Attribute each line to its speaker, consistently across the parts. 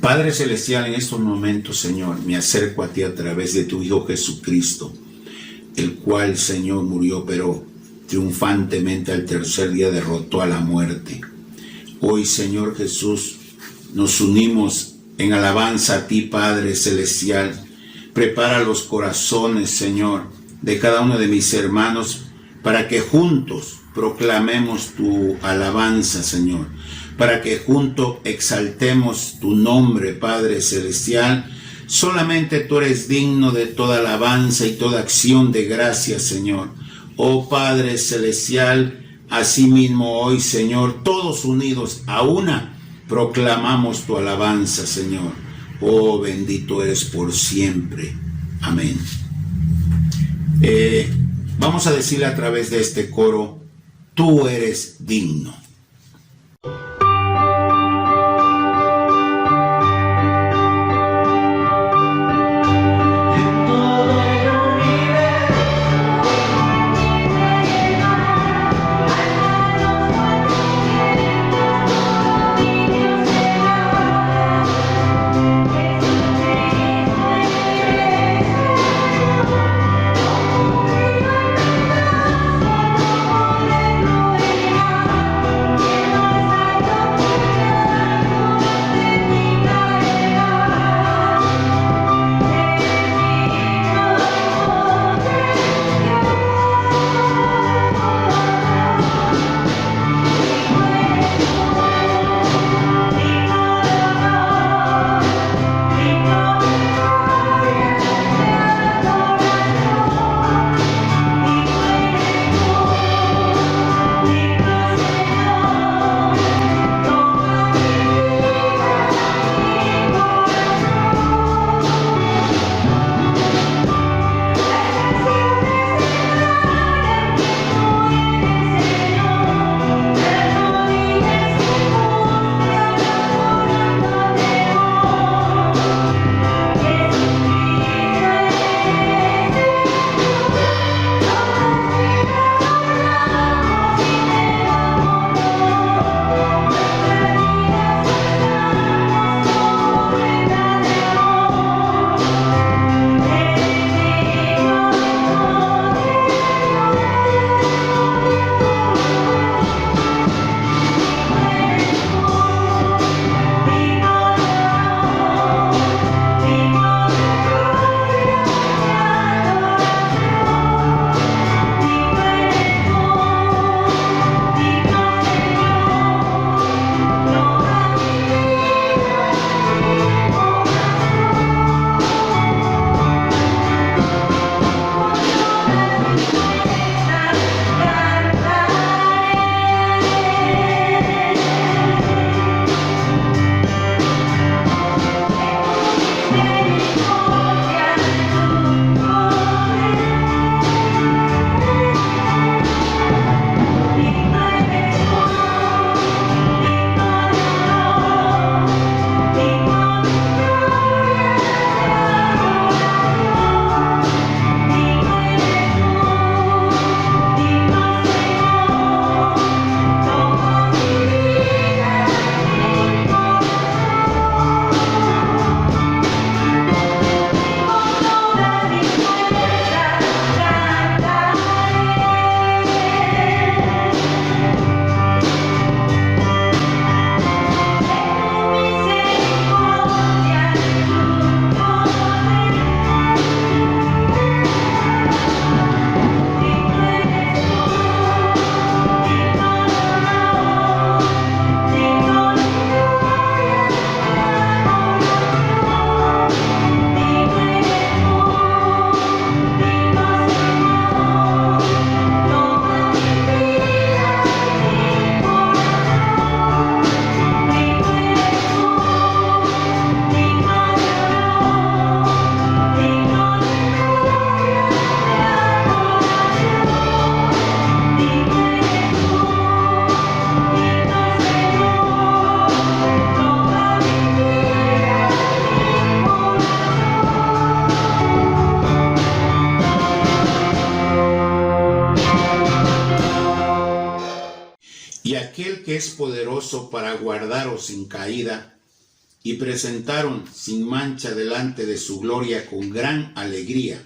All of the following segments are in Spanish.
Speaker 1: Padre Celestial, en estos momentos, Señor, me acerco a ti a través de tu Hijo Jesucristo, el cual, Señor, murió, pero triunfantemente al tercer día derrotó a la muerte. Hoy, Señor Jesús, nos unimos en alabanza a ti, Padre Celestial. Prepara los corazones, Señor, de cada uno de mis hermanos, para que juntos proclamemos tu alabanza, Señor, para que juntos exaltemos tu nombre, Padre Celestial. Solamente tú eres digno de toda alabanza y toda acción de gracias, Señor. Oh Padre Celestial, asimismo hoy, Señor, todos unidos a una, proclamamos tu alabanza, Señor. Oh, bendito eres por siempre. Amén. Vamos a decirle a través de este coro: tú eres digno. Y aquel que es poderoso para guardaros sin caída y presentaron sin mancha delante de su gloria con gran alegría.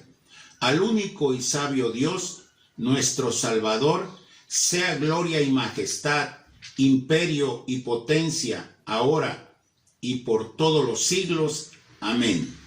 Speaker 1: Al único y sabio Dios, nuestro Salvador, sea gloria y majestad, imperio y potencia, ahora y por todos los siglos. Amén.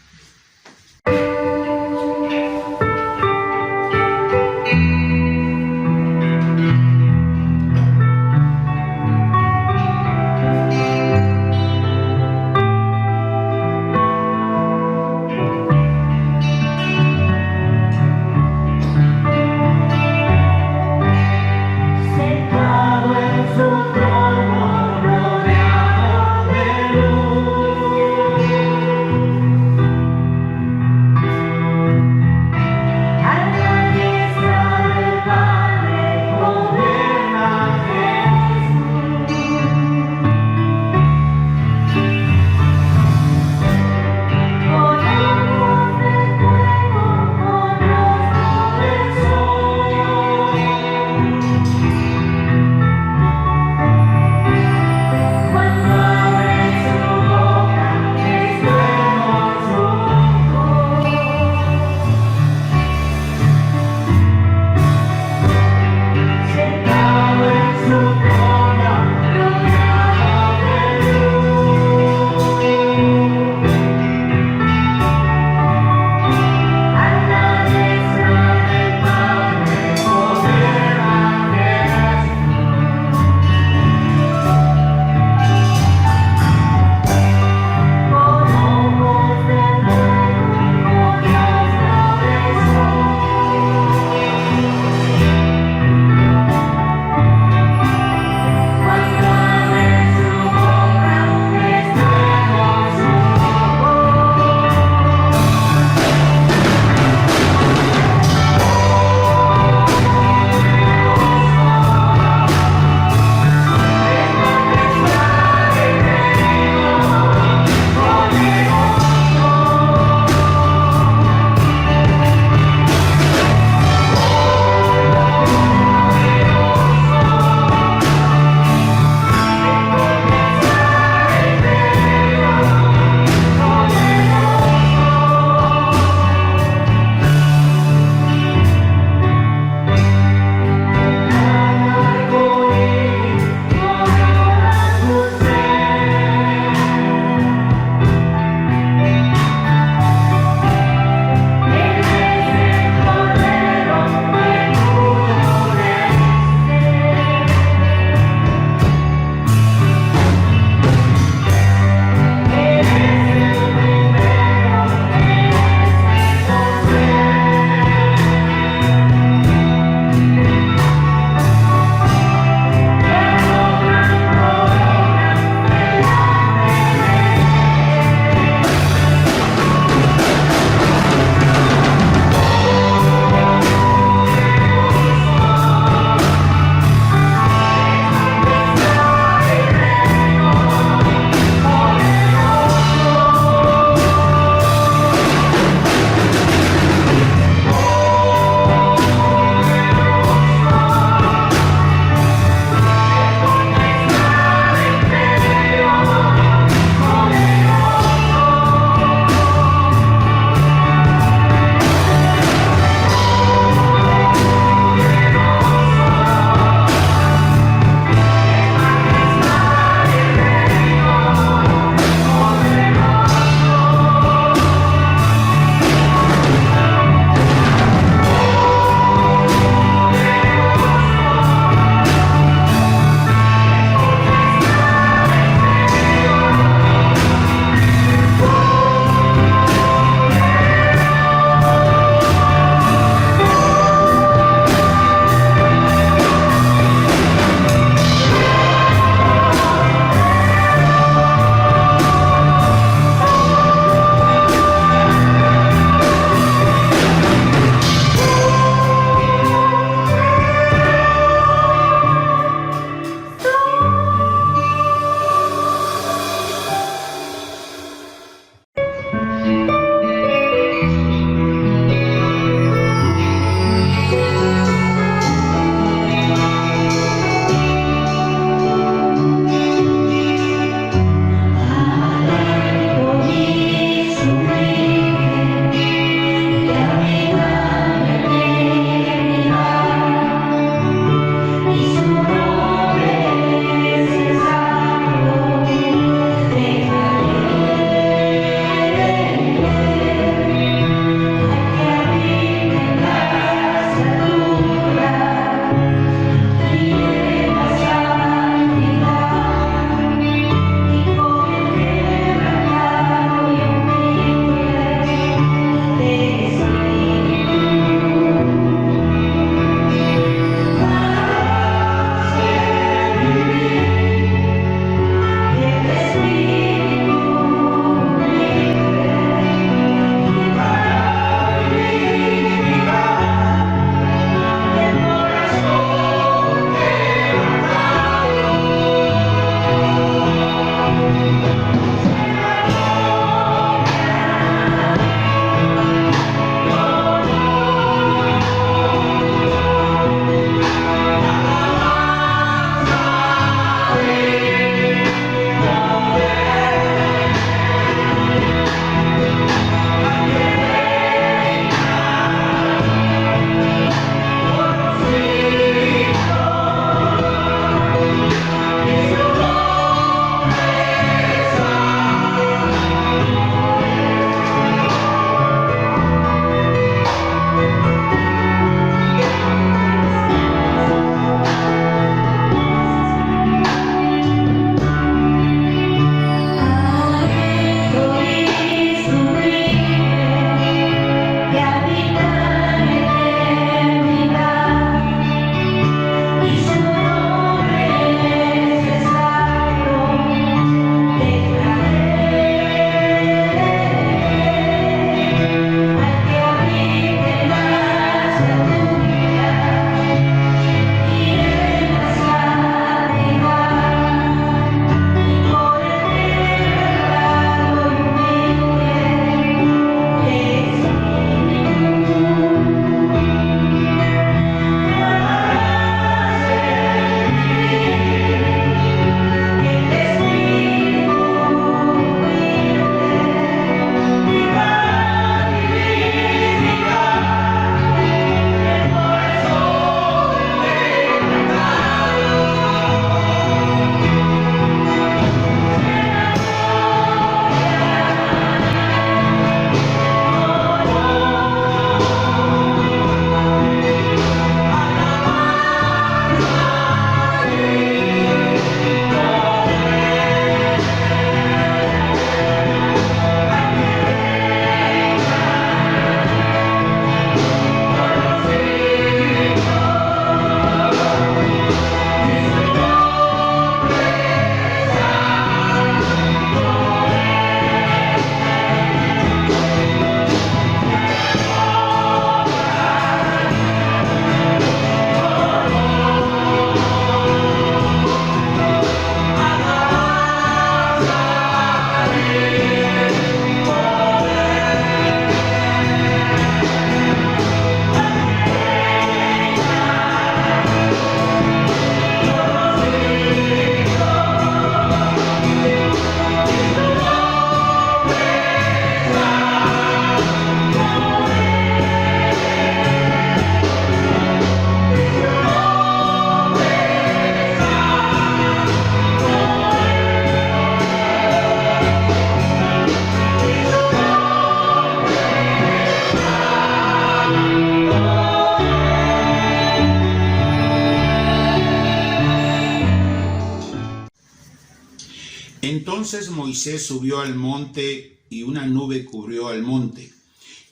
Speaker 1: Entonces Moisés subió al monte y una nube cubrió al monte.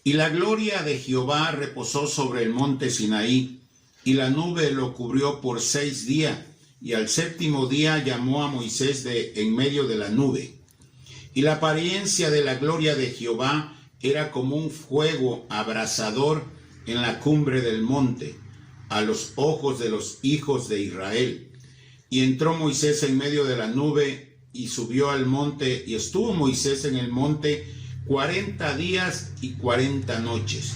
Speaker 1: Y la gloria de Jehová reposó sobre el monte Sinaí, y la nube lo cubrió por 6 días. Y al 7º día llamó a Moisés de en medio de la nube. Y la apariencia de la gloria de Jehová era como un fuego abrasador en la cumbre del monte, a los ojos de los hijos de Israel. Y entró Moisés en medio de la nube y subió al monte, y estuvo Moisés en el monte 40 días y 40 noches.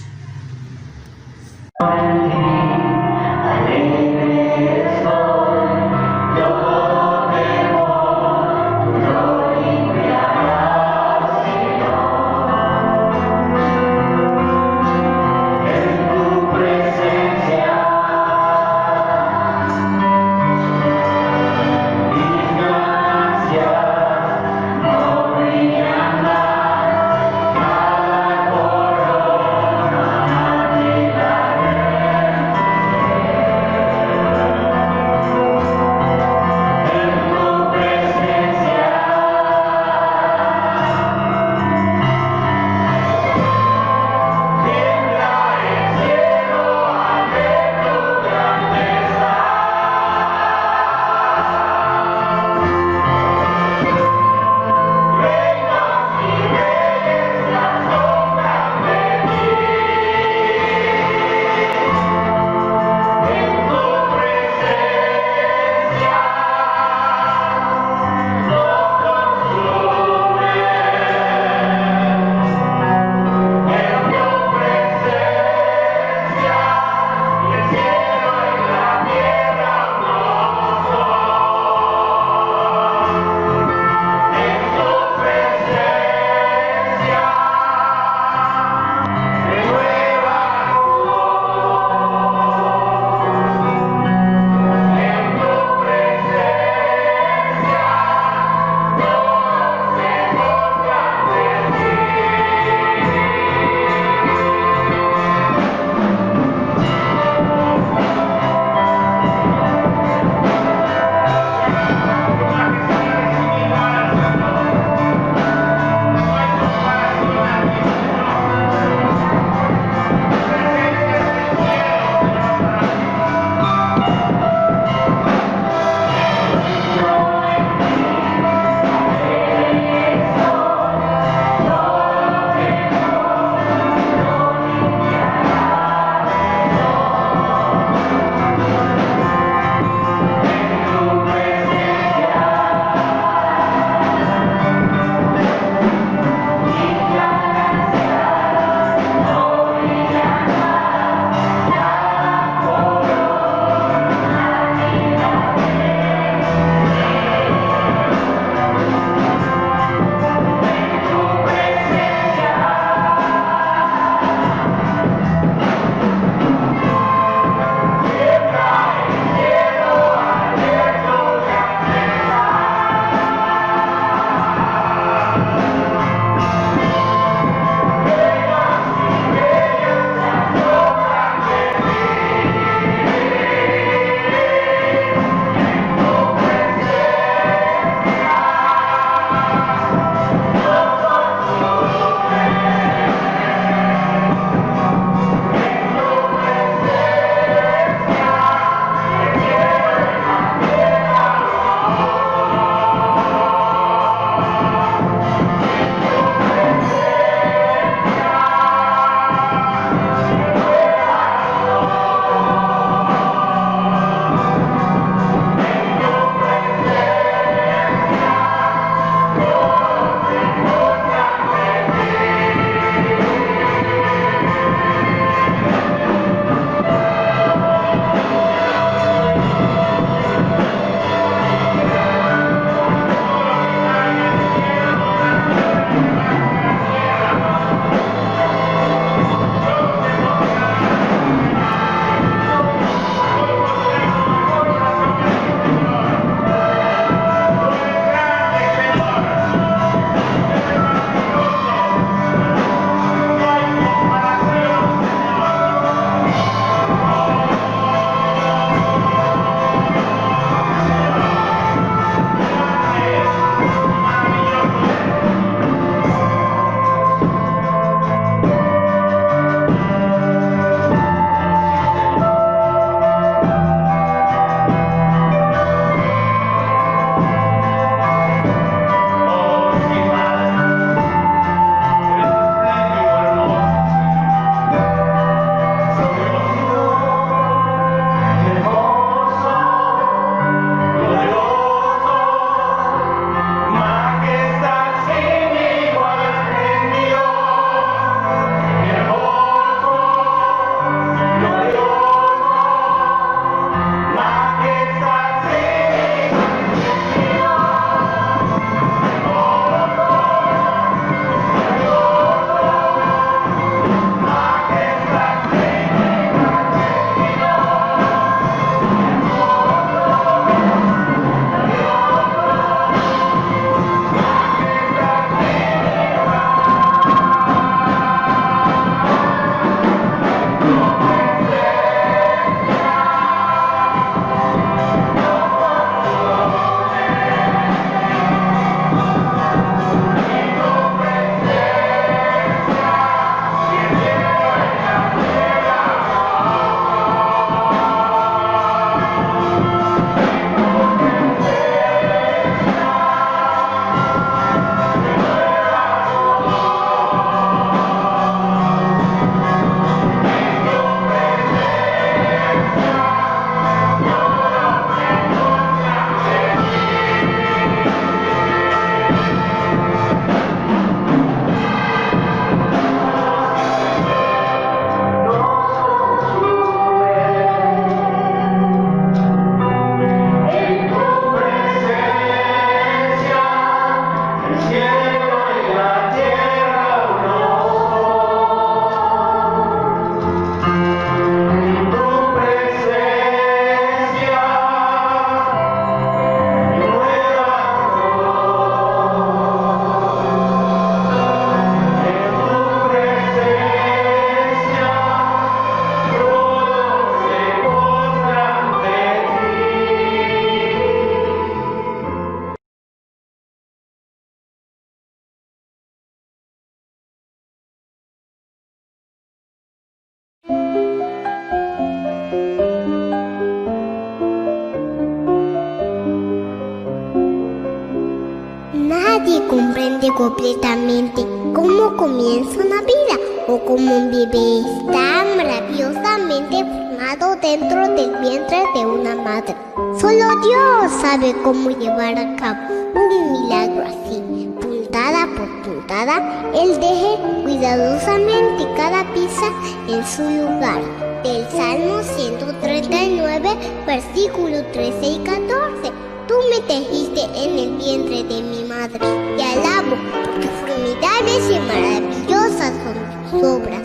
Speaker 2: comprende completamente cómo comienza una vida o cómo un bebé está maravillosamente formado dentro del vientre de una madre. Solo Dios sabe cómo llevar a cabo un milagro así. Puntada por puntada, Él deje cuidadosamente cada pieza en su lugar. Del Salmo 139, versículos 13 y 14. Tú me tejiste en el vientre de mi madre. Te alabo, porque formidables y maravillosas son tus obras.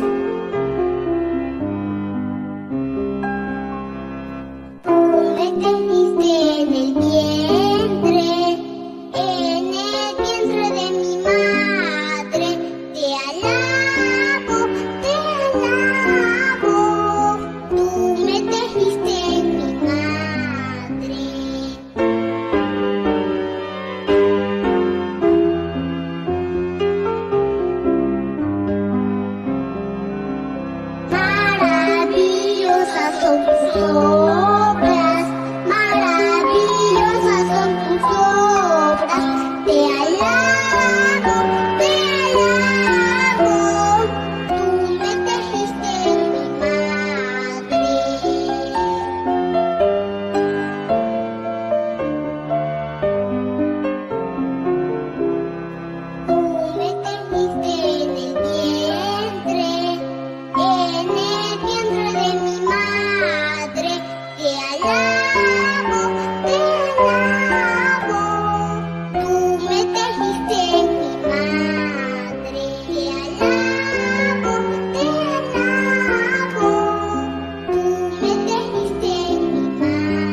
Speaker 2: Tú me tejiste en el vientre de mi madre. Te alabo, te alabo. Tú me tejiste en mi madre. Maravillosas son tus obras, maravillosas son tus obras. Te alabo, tú me tejiste en mi madre. Tú me tejiste en el vientre de mi madre. Te alabo, tú me tejiste en mi madre. Te alabo, tú me tejiste en mi madre. Tú me tejiste en mi madre.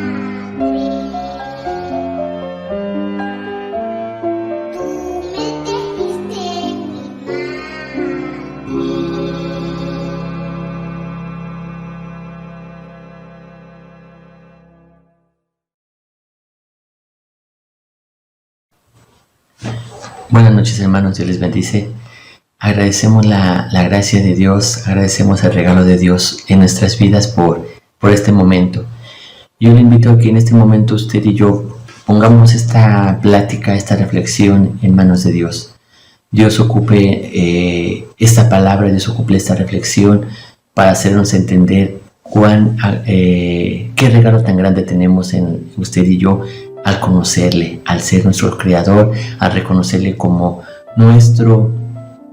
Speaker 3: Buenas noches, hermanos, Dios les bendice. Agradecemos la gracia de Dios, agradecemos el regalo de Dios en nuestras vidas por este momento. Yo le invito a que en este momento usted y yo pongamos esta plática, esta reflexión en manos de Dios. Dios ocupe esta palabra, Dios ocupe esta reflexión para hacernos entender qué regalo tan grande tenemos en usted y yo al conocerle, al ser nuestro Creador, al reconocerle como nuestro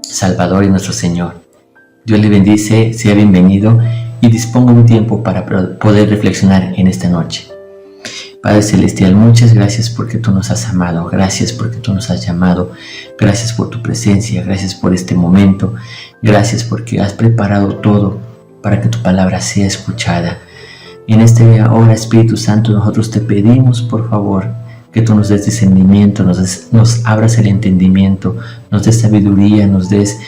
Speaker 3: Salvador y nuestro Señor. Dios le bendice, sea bienvenido y disponga un tiempo para poder reflexionar en esta noche. Padre Celestial, muchas gracias porque tú nos has amado, gracias porque tú nos has llamado, gracias por tu presencia, gracias por este momento, gracias porque has preparado todo para que tu palabra sea escuchada. En esta hora, Espíritu Santo, nosotros te pedimos, por favor, que tú nos des discernimiento, nos abras el entendimiento, nos des sabiduría, nos des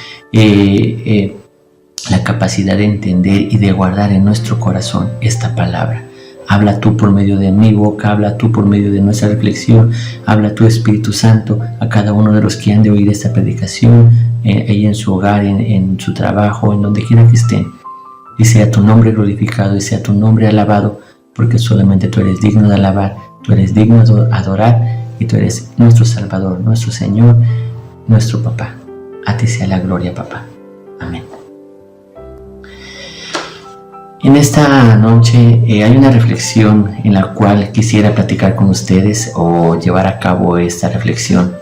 Speaker 3: la capacidad de entender y de guardar en nuestro corazón esta palabra. Habla tú por medio de mi boca, habla tú por medio de nuestra reflexión, habla tú, Espíritu Santo, a cada uno de los que han de oír esta predicación, ahí en su hogar, en su trabajo, en donde quiera que estén. Y sea tu nombre glorificado y sea tu nombre alabado, porque solamente tú eres digno de alabar, tú eres digno de adorar y tú eres nuestro Salvador, nuestro Señor, nuestro Papá. A ti sea la gloria, Papá. Amén. En esta noche hay una reflexión en la cual quisiera platicar con ustedes o llevar a cabo esta reflexión.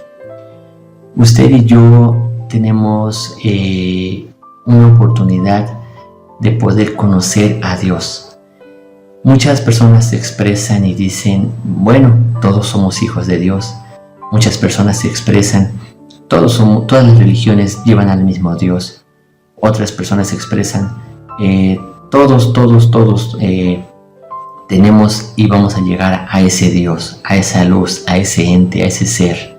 Speaker 3: Usted y yo tenemos una oportunidad de poder conocer a Dios. Muchas personas se expresan y dicen, bueno, todos somos hijos de Dios. Muchas personas se expresan, todas las religiones llevan al mismo Dios. Otras personas se expresan, todos tenemos y vamos a llegar a ese Dios, a esa luz, a ese ente, a ese ser.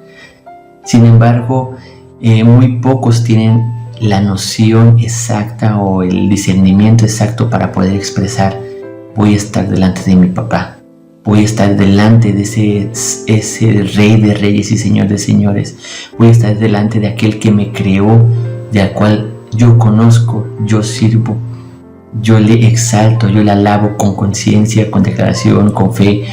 Speaker 3: Sin embargo, muy pocos tienen la noción exacta o el discernimiento exacto para poder expresar: voy a estar delante de mi papá, voy a estar delante de ese Rey de Reyes y Señor de Señores, voy a estar delante de aquel que me creó, de al cual yo conozco, yo sirvo, yo le exalto, yo le alabo con conciencia, con declaración, con fe.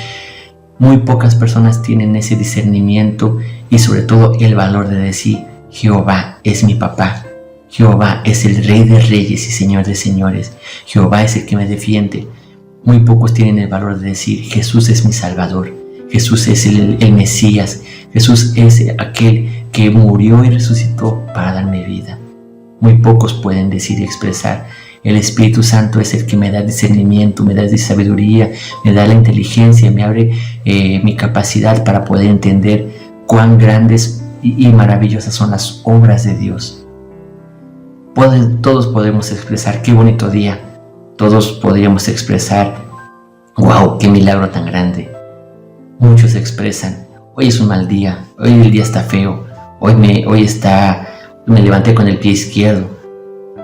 Speaker 3: Muy pocas personas tienen ese discernimiento y sobre todo el valor de decir: Jehová es mi papá, Jehová es el Rey de reyes y Señor de señores, Jehová es el que me defiende. Muy pocos tienen el valor de decir: Jesús es mi Salvador, Jesús es el Mesías, Jesús es aquel que murió y resucitó para darme vida. Muy pocos pueden decir y expresar: el Espíritu Santo es el que me da discernimiento, me da sabiduría, me da la inteligencia, me abre mi capacidad para poder entender cuán grandes y maravillosas son las obras de Dios. Todos podemos expresar: qué bonito día. Todos podríamos expresar: wow, qué milagro tan grande. Muchos expresan: hoy es un mal día, hoy el día está feo, hoy me levanté con el pie izquierdo.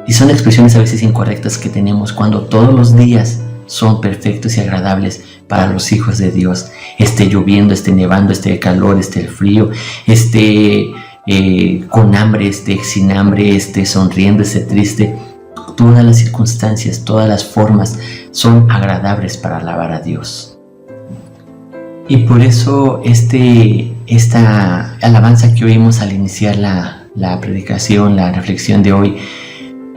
Speaker 3: Y son expresiones a veces incorrectas que tenemos cuando todos los días son perfectos y agradables para los hijos de Dios. Esté lloviendo, esté nevando, esté calor, esté frío, esté con hambre, esté sin hambre, esté sonriendo, esté triste. Todas las circunstancias, todas las formas son agradables para alabar a Dios. Y por eso esta alabanza que oímos al iniciar la predicación, la reflexión de hoy,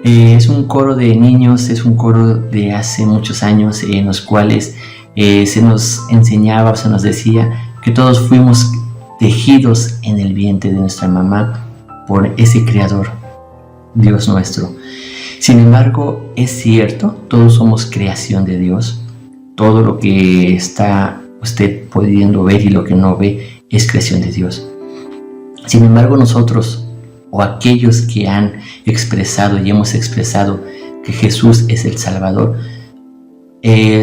Speaker 3: es un coro de niños, es un coro de hace muchos años en los cuales se nos enseñaba o se nos decía que todos fuimos tejidos en el vientre de nuestra mamá por ese Creador, Dios nuestro. Sin embargo, es cierto, todos somos creación de Dios. Todo lo que está usted pudiendo ver y lo que no ve es creación de Dios. Sin embargo, nosotros, o aquellos que han expresado y hemos expresado que Jesús es el Salvador,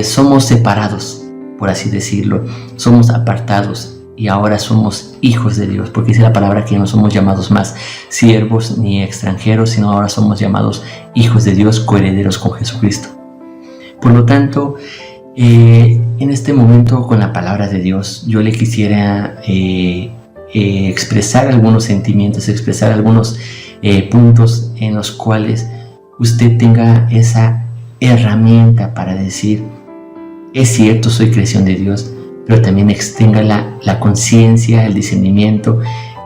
Speaker 3: somos separados, por así decirlo, somos apartados y ahora somos hijos de Dios, porque dice la palabra que no somos llamados más siervos ni extranjeros, sino ahora somos llamados hijos de Dios, coherederos con Jesucristo. Por lo tanto, en este momento con la palabra de Dios, yo le quisiera expresar algunos sentimientos, expresar algunos puntos en los cuales usted tenga esa herramienta para decir: es cierto, soy creación de Dios, pero también tenga la conciencia, el discernimiento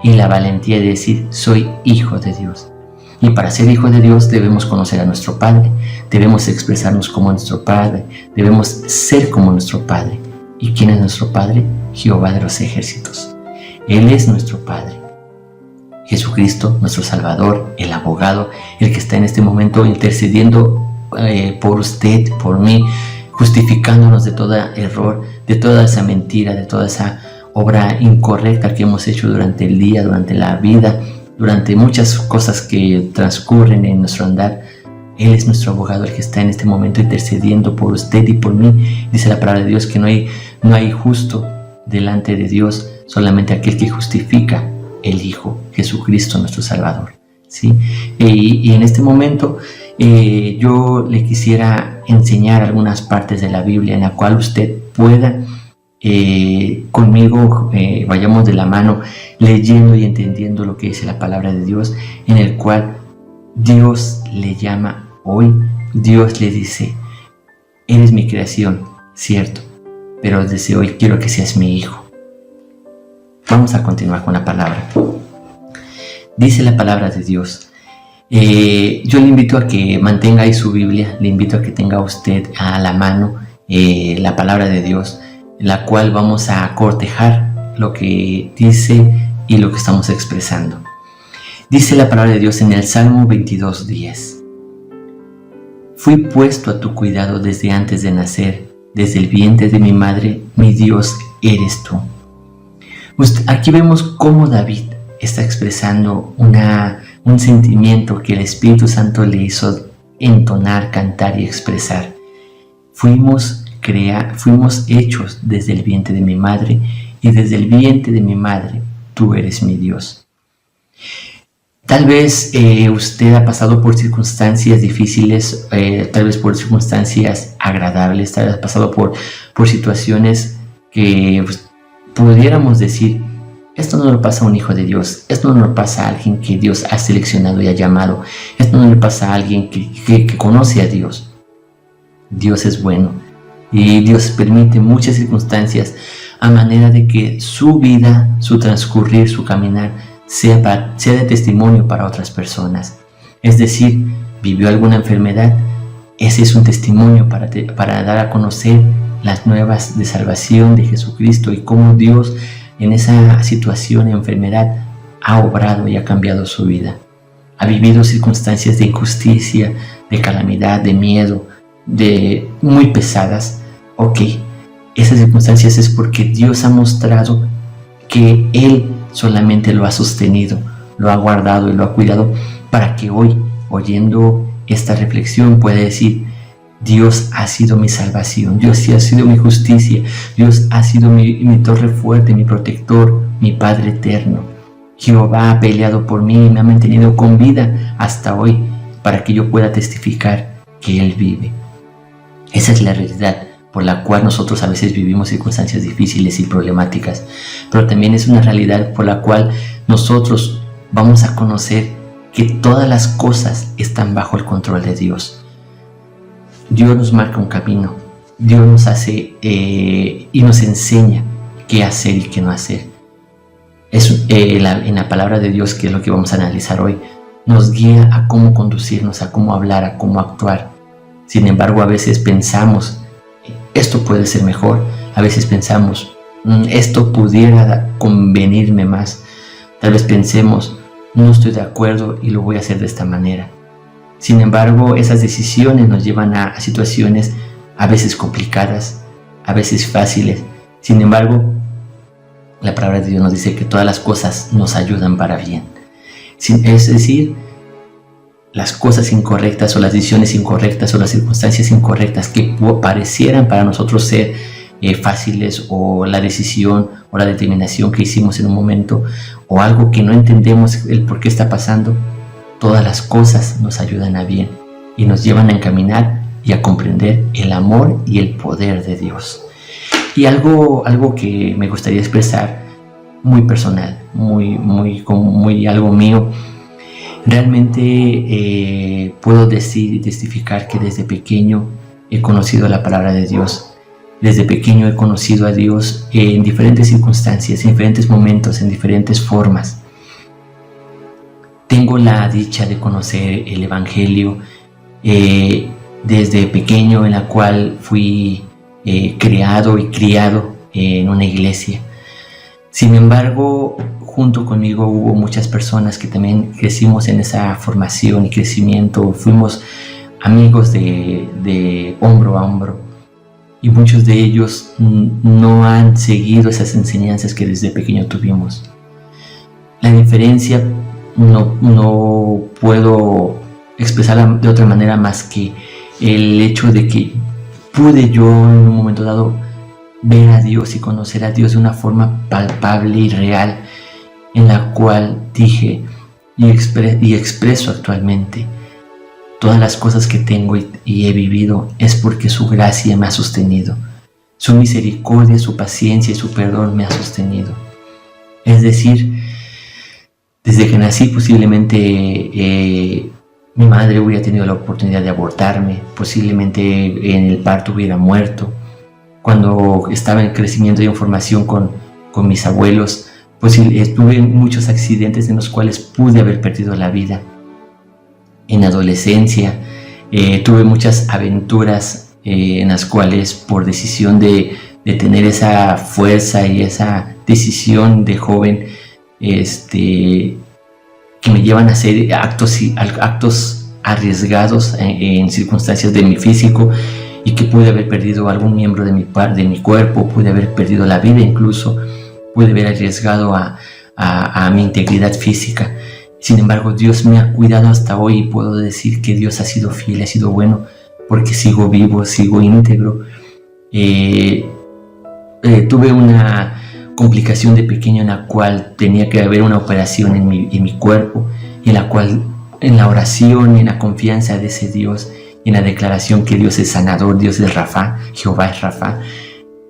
Speaker 3: y la valentía de decir: soy hijo de Dios. Y para ser hijo de Dios debemos conocer a nuestro Padre, debemos expresarnos como nuestro Padre, debemos ser como nuestro Padre. ¿Y quién es nuestro Padre? Jehová de los ejércitos. Él es nuestro Padre. Jesucristo, nuestro Salvador, el abogado, el que está en este momento intercediendo por usted, por mí, justificándonos de todo error, de toda esa mentira, de toda esa obra incorrecta que hemos hecho durante el día, durante la vida, durante muchas cosas que transcurren en nuestro andar. Él es nuestro abogado, el que está en este momento intercediendo por usted y por mí. Dice la palabra de Dios que no hay justo delante de Dios, solamente aquel que justifica, el Hijo, Jesucristo nuestro Salvador, ¿sí? Y en este momento yo le quisiera enseñar algunas partes de la Biblia en la cual usted pueda conmigo, vayamos de la mano leyendo y entendiendo lo que dice la palabra de Dios, en el cual Dios le llama hoy. Dios le dice: eres mi creación, cierto, pero desde hoy quiero que seas mi hijo. Vamos a continuar con la palabra. Dice la palabra de Dios. Yo le invito a que mantenga ahí su Biblia, le invito a que tenga usted a la mano la palabra de Dios, la cual vamos a cortejar lo que dice y lo que estamos expresando. Dice la palabra de Dios en el Salmo 22:10: fui puesto a tu cuidado desde antes de nacer, desde el vientre de mi madre, mi Dios eres tú. Aquí vemos cómo David está expresando un sentimiento que el Espíritu Santo le hizo entonar, cantar y expresar. Fuimos hechos desde el vientre de mi madre, y desde el vientre de mi madre tú eres mi Dios. Tal vez usted ha pasado por circunstancias difíciles, tal vez por circunstancias agradables, tal vez ha pasado por situaciones que pudiéramos decir: esto no le pasa a un hijo de Dios, esto no le pasa a alguien que Dios ha seleccionado y ha llamado, esto no le pasa a alguien que conoce a Dios. Dios es bueno y Dios permite muchas circunstancias a manera de que su vida, su transcurrir, su caminar, sea de testimonio para otras personas. Es decir, vivió alguna enfermedad, ese es un testimonio para dar a conocer las nuevas de salvación de Jesucristo y cómo Dios en esa situación de enfermedad ha obrado y ha cambiado su vida. Ha vivido circunstancias de injusticia, de calamidad, de miedo, de muy pesadas. Ok, esas circunstancias es porque Dios ha mostrado que Él solamente lo ha sostenido, lo ha guardado y lo ha cuidado para que hoy, oyendo esta reflexión, pueda decir: Dios ha sido mi salvación, Dios ha sido mi justicia, Dios ha sido mi torre fuerte, mi protector, mi Padre eterno. Jehová ha peleado por mí y me ha mantenido con vida hasta hoy para que yo pueda testificar que Él vive. Esa es la realidad por la cual nosotros a veces vivimos circunstancias difíciles y problemáticas, pero también es una realidad por la cual nosotros vamos a conocer que todas las cosas están bajo el control de Dios. Dios nos marca un camino, Dios nos hace y nos enseña qué hacer y qué no hacer. En la palabra de Dios, que es lo que vamos a analizar hoy, nos guía a cómo conducirnos, a cómo hablar, a cómo actuar. Sin embargo, a veces pensamos, esto puede ser mejor. A veces pensamos, esto pudiera convenirme más. Tal vez pensemos, no estoy de acuerdo y lo voy a hacer de esta manera. Sin embargo, esas decisiones nos llevan a situaciones a veces complicadas, a veces fáciles. Sin embargo, la palabra de Dios nos dice que todas las cosas nos ayudan para bien. Es decir, las cosas incorrectas o las decisiones incorrectas o las circunstancias incorrectas que parecieran para nosotros ser fáciles, o la decisión o la determinación que hicimos en un momento, o algo que no entendemos el por qué está pasando, todas las cosas nos ayudan a bien y nos llevan a encaminar y a comprender el amor y el poder de Dios. Y algo que me gustaría expresar, muy personal, muy algo mío. Realmente puedo decir y testificar que desde pequeño he conocido la palabra de Dios. Desde pequeño he conocido a Dios en diferentes circunstancias, en diferentes momentos, en diferentes formas. Tengo la dicha de conocer el Evangelio desde pequeño, en la cual fui creado y criado en una iglesia. Sin embargo, junto conmigo hubo muchas personas que también crecimos en esa formación y crecimiento. Fuimos amigos de hombro a hombro, y muchos de ellos no han seguido esas enseñanzas que desde pequeño tuvimos. La diferencia no puedo expresarla de otra manera más que el hecho de que pude yo en un momento dado ver a Dios y conocer a Dios de una forma palpable y real, en la cual dije y expreso actualmente: todas las cosas que tengo y he vivido es porque su gracia me ha sostenido, su misericordia, su paciencia y su perdón me ha sostenido. Es decir, desde que nací posiblemente mi madre hubiera tenido la oportunidad de abortarme, posiblemente en el parto hubiera muerto. Cuando estaba en crecimiento y en formación con mis abuelos, tuve muchos accidentes en los cuales pude haber perdido la vida. En adolescencia tuve muchas aventuras en las cuales, por decisión de tener esa fuerza y esa decisión de joven, que me llevan a hacer actos arriesgados en circunstancias de mi físico, y que pude haber perdido algún miembro de mi cuerpo, pude haber perdido la vida, incluso pude haber arriesgado a mi integridad física. Sin embargo, Dios me ha cuidado hasta hoy, y puedo decir que Dios ha sido fiel, ha sido bueno, porque sigo vivo, sigo íntegro. Tuve una complicación de pequeño en la cual tenía que haber una operación en mi cuerpo, y en la cual, en la oración y en la confianza de ese Dios, y en la declaración que Dios es sanador, Dios es Rafa, Jehová es Rafa,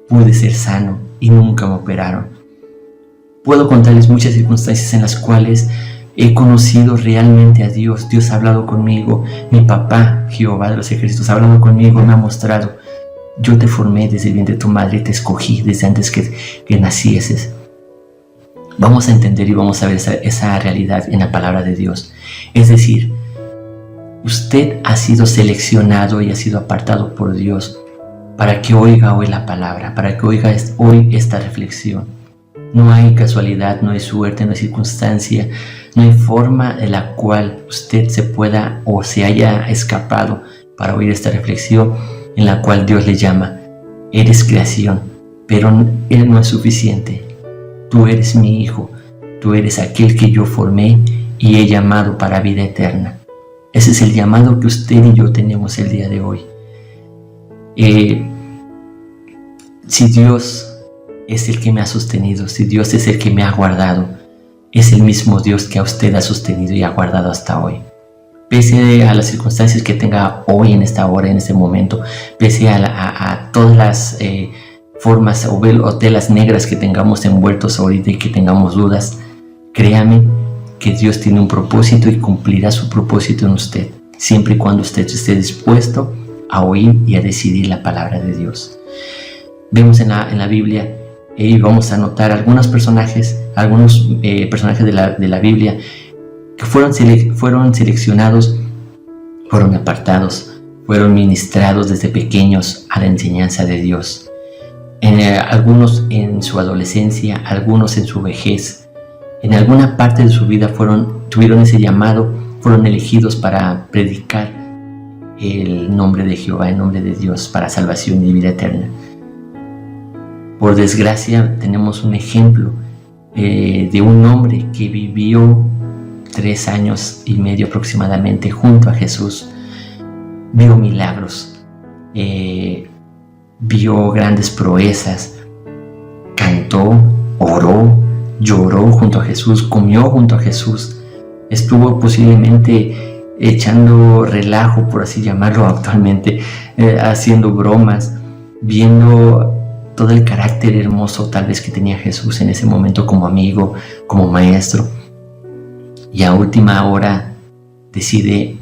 Speaker 3: pude ser sano y nunca me operaron. Puedo contarles muchas circunstancias en las cuales he conocido realmente a Dios. Dios ha hablado conmigo, mi papá, Jehová de los ejércitos, ha hablado conmigo, me ha mostrado Yo te formé desde el vientre de tu madre, te escogí desde antes que nacieses. Vamos a entender y vamos a ver esa realidad en la palabra de Dios. Es decir, usted ha sido seleccionado y ha sido apartado por Dios para que oiga hoy la palabra, para que oiga hoy esta reflexión. No hay casualidad, no hay suerte, no hay circunstancia, no hay forma en la cual usted se pueda o se haya escapado para oír esta reflexión en la cual Dios le llama: eres creación, pero Él no es suficiente. Tú eres mi hijo, tú eres aquel que yo formé y he llamado para vida eterna. Ese es el llamado que usted y yo tenemos el día de hoy. Si Dios es el que me ha sostenido, si Dios es el que me ha guardado, es el mismo Dios que a usted ha sostenido y ha guardado hasta hoy. Pese a las circunstancias que tenga hoy, en esta hora, en este momento, pese a todas las formas o telas negras que tengamos envueltos ahorita y que tengamos dudas, créame que Dios tiene un propósito y cumplirá su propósito en usted, siempre y cuando usted esté dispuesto a oír y a decidir la palabra de Dios. Vemos en la Biblia y vamos a notar algunos personajes de la Biblia que fueron seleccionados, fueron apartados, fueron ministrados desde pequeños a la enseñanza de Dios. Algunos en su adolescencia, algunos en su vejez, en alguna parte de su vida tuvieron ese llamado, fueron elegidos para predicar el nombre de Jehová, el nombre de Dios, para salvación y vida eterna. Por desgracia, tenemos un ejemplo de un hombre que vivió 3 años y medio aproximadamente junto a Jesús. Vio milagros, vio grandes proezas, cantó, oró, lloró junto a Jesús, comió junto a Jesús, estuvo posiblemente echando relajo, por así llamarlo actualmente, haciendo bromas, viendo todo el carácter hermoso tal vez que tenía Jesús en ese momento como amigo, como maestro. Y a última hora decide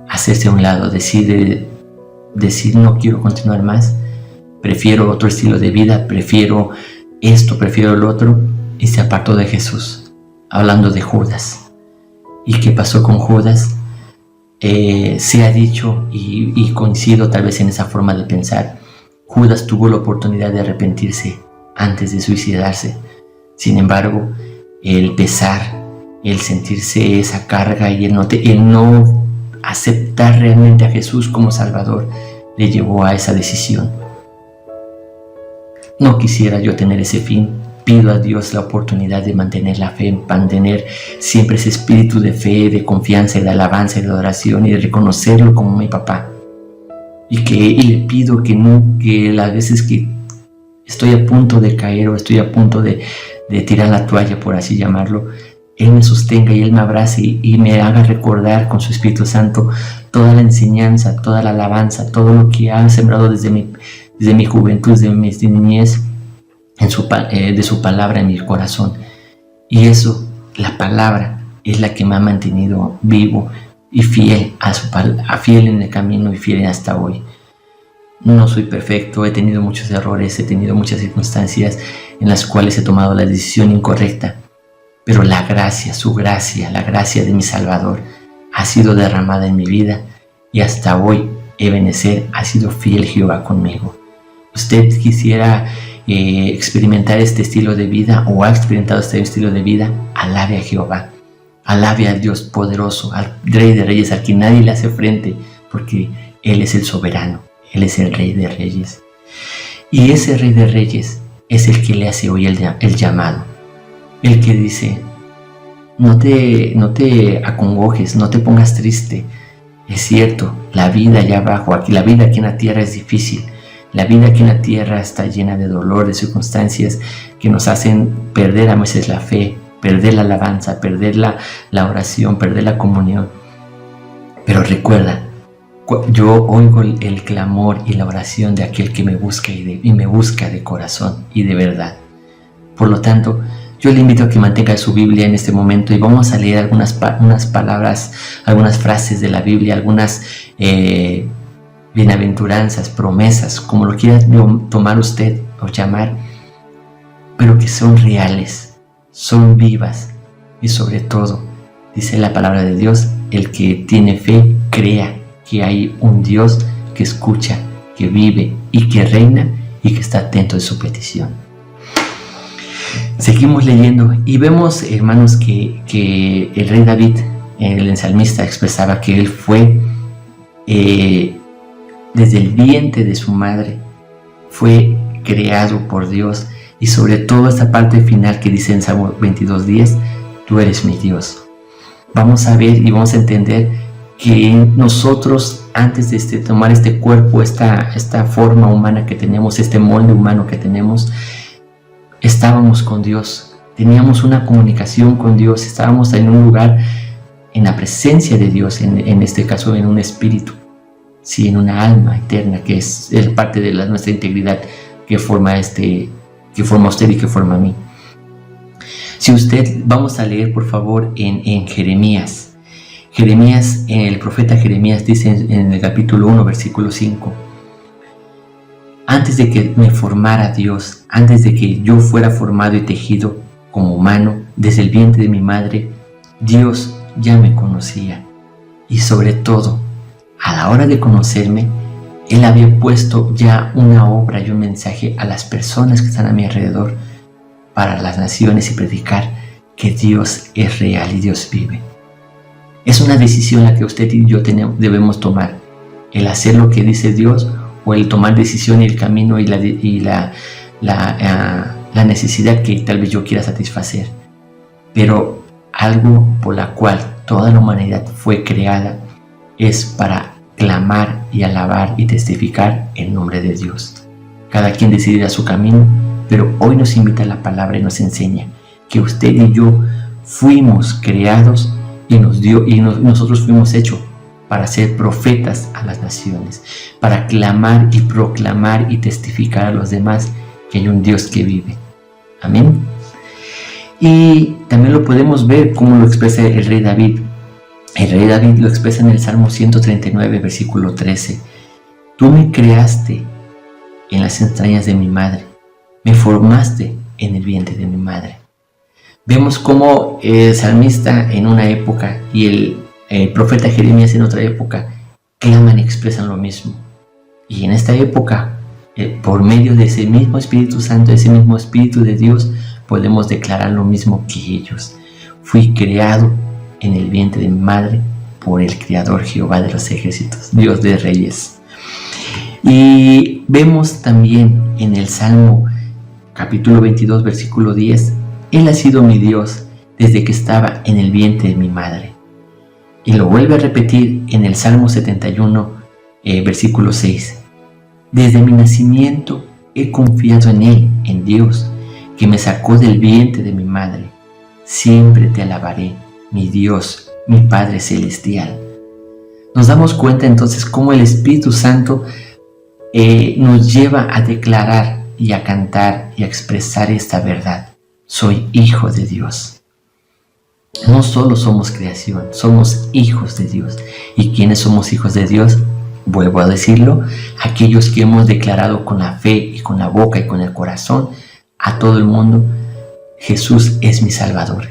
Speaker 3: hacerse a un lado, decide decir: no quiero continuar más, prefiero otro estilo de vida, prefiero esto, prefiero lo otro, y se apartó de Jesús. Hablando de Judas. ¿Y qué pasó con Judas? Se ha dicho, y coincido tal vez en esa forma de pensar, Judas tuvo la oportunidad de arrepentirse antes de suicidarse. Sin embargo, el pesar, el sentirse esa carga y el no aceptar realmente a Jesús como Salvador le llevó a esa decisión. No quisiera yo tener ese fin. Pido a Dios la oportunidad de mantener la fe, mantener siempre ese espíritu de fe, de confianza y de alabanza y de adoración, y de reconocerlo como mi papá. Y le pido que las veces que estoy a punto de caer o estoy a punto de tirar la toalla, por así llamarlo, Él me sostenga y Él me abrace y me haga recordar con su Espíritu Santo toda la enseñanza, toda la alabanza, todo lo que ha sembrado desde mi juventud, desde mi niñez, de su palabra en mi corazón. Y eso, la palabra, es la que me ha mantenido vivo y fiel fiel en el camino y fiel hasta hoy. No soy perfecto, he tenido muchos errores, he tenido muchas circunstancias en las cuales he tomado la decisión incorrecta, pero la gracia, su gracia, la gracia de mi Salvador ha sido derramada en mi vida, y hasta hoy, Ebenezer, ha sido fiel Jehová conmigo. Usted quisiera experimentar este estilo de vida o ha experimentado este estilo de vida, alabe a Jehová, alabe al Dios poderoso, al Rey de Reyes, al que nadie le hace frente, porque Él es el soberano, Él es el Rey de Reyes. Y ese Rey de Reyes es el que le hace hoy el llamado, el que dice: no te acongojes, no te pongas triste. Es cierto, la vida allá abajo, la vida aquí en la tierra es difícil. La vida aquí en la tierra está llena de dolor, de circunstancias que nos hacen perder a veces la fe, perder la alabanza, perder la oración, perder la comunión. Pero recuerda, yo oigo el clamor y la oración de aquel que me busca y me busca de corazón y de verdad. Por lo tanto, yo le invito a que mantenga su Biblia en este momento y vamos a leer algunas palabras, algunas frases de la Biblia, algunas bienaventuranzas, promesas, como lo quiera tomar usted o llamar, pero que son reales, son vivas y sobre todo, dice la palabra de Dios, el que tiene fe crea que hay un Dios que escucha, que vive y que reina y que está atento de su petición. Seguimos leyendo y vemos, hermanos, que el rey David, el salmista, expresaba que él fue desde el vientre de su madre, fue creado por Dios, y sobre todo esta parte final que dice en Salmo 22:10, tú eres mi Dios. Vamos a ver y vamos a entender que nosotros, antes de tomar este cuerpo, esta forma humana que tenemos, este molde humano que tenemos, estábamos con Dios, teníamos una comunicación con Dios, estábamos en un lugar, en la presencia de Dios, en este caso en un espíritu, sí, en una alma eterna, que es parte de nuestra integridad que forma usted y que forma a mí. Si usted, vamos a leer por favor en Jeremías, el profeta Jeremías dice en el capítulo 1, versículo 5, antes de que me formara Dios, antes de que yo fuera formado y tejido como humano, desde el vientre de mi madre, Dios ya me conocía. Y sobre todo, a la hora de conocerme, Él había puesto ya una obra y un mensaje a las personas que están a mi alrededor, para las naciones, y predicar que Dios es real y Dios vive. Es una decisión la que usted y yo debemos tomar, el hacer lo que dice Dios o el tomar decisión y el camino y la necesidad que tal vez yo quiera satisfacer. Pero algo por la cual toda la humanidad fue creada es para clamar y alabar y testificar el nombre de Dios. Cada quien decidirá su camino, pero hoy nos invita la palabra y nos enseña que usted y yo fuimos creados y nosotros fuimos hechos para ser profetas a las naciones, para clamar y proclamar y testificar a los demás que hay un Dios que vive. Amén. Y también lo podemos ver como lo expresa el rey David. El rey David lo expresa en el Salmo 139, versículo 13. Tú me creaste en las entrañas de mi madre, me formaste en el vientre de mi madre. Vemos cómo el salmista en una época y el profeta Jeremías en otra época claman y expresan lo mismo. Y en esta época, por medio de ese mismo Espíritu Santo, ese mismo Espíritu de Dios, podemos declarar lo mismo que ellos. Fui creado en el vientre de mi madre por el Creador Jehová de los ejércitos, Dios de reyes. Y vemos también en el Salmo capítulo 22, versículo 10, Él ha sido mi Dios desde que estaba en el vientre de mi madre. Y lo vuelve a repetir en el Salmo 71, versículo 6. Desde mi nacimiento he confiado en Él, en Dios, que me sacó del vientre de mi madre. Siempre te alabaré, mi Dios, mi Padre Celestial. Nos damos cuenta entonces cómo el Espíritu Santo nos lleva a declarar y a cantar y a expresar esta verdad. Soy hijo de Dios. No solo somos creación, somos hijos de Dios. ¿Y quiénes somos hijos de Dios? Vuelvo a decirlo, aquellos que hemos declarado con la fe y con la boca y con el corazón a todo el mundo, Jesús es mi Salvador.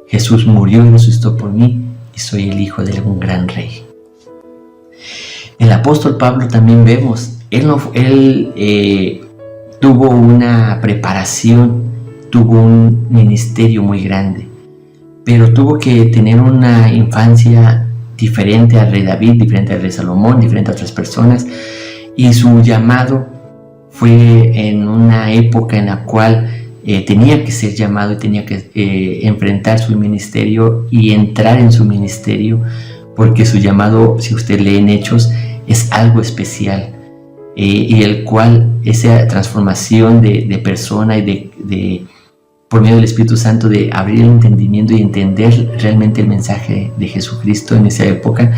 Speaker 3: Jesús murió y resucitó por mí y soy el hijo de un gran rey. El apóstol Pablo también vemos, él tuvo una preparación, tuvo un ministerio muy grande, pero tuvo que tener una infancia diferente al rey David, diferente al rey Salomón, diferente a otras personas, y su llamado fue en una época en la cual tenía que ser llamado y tenía que enfrentar su ministerio y entrar en su ministerio, porque su llamado, si usted lee en Hechos, es algo especial, y el cual esa transformación de persona y por medio del Espíritu Santo, de abrir el entendimiento y entender realmente el mensaje de Jesucristo en esa época,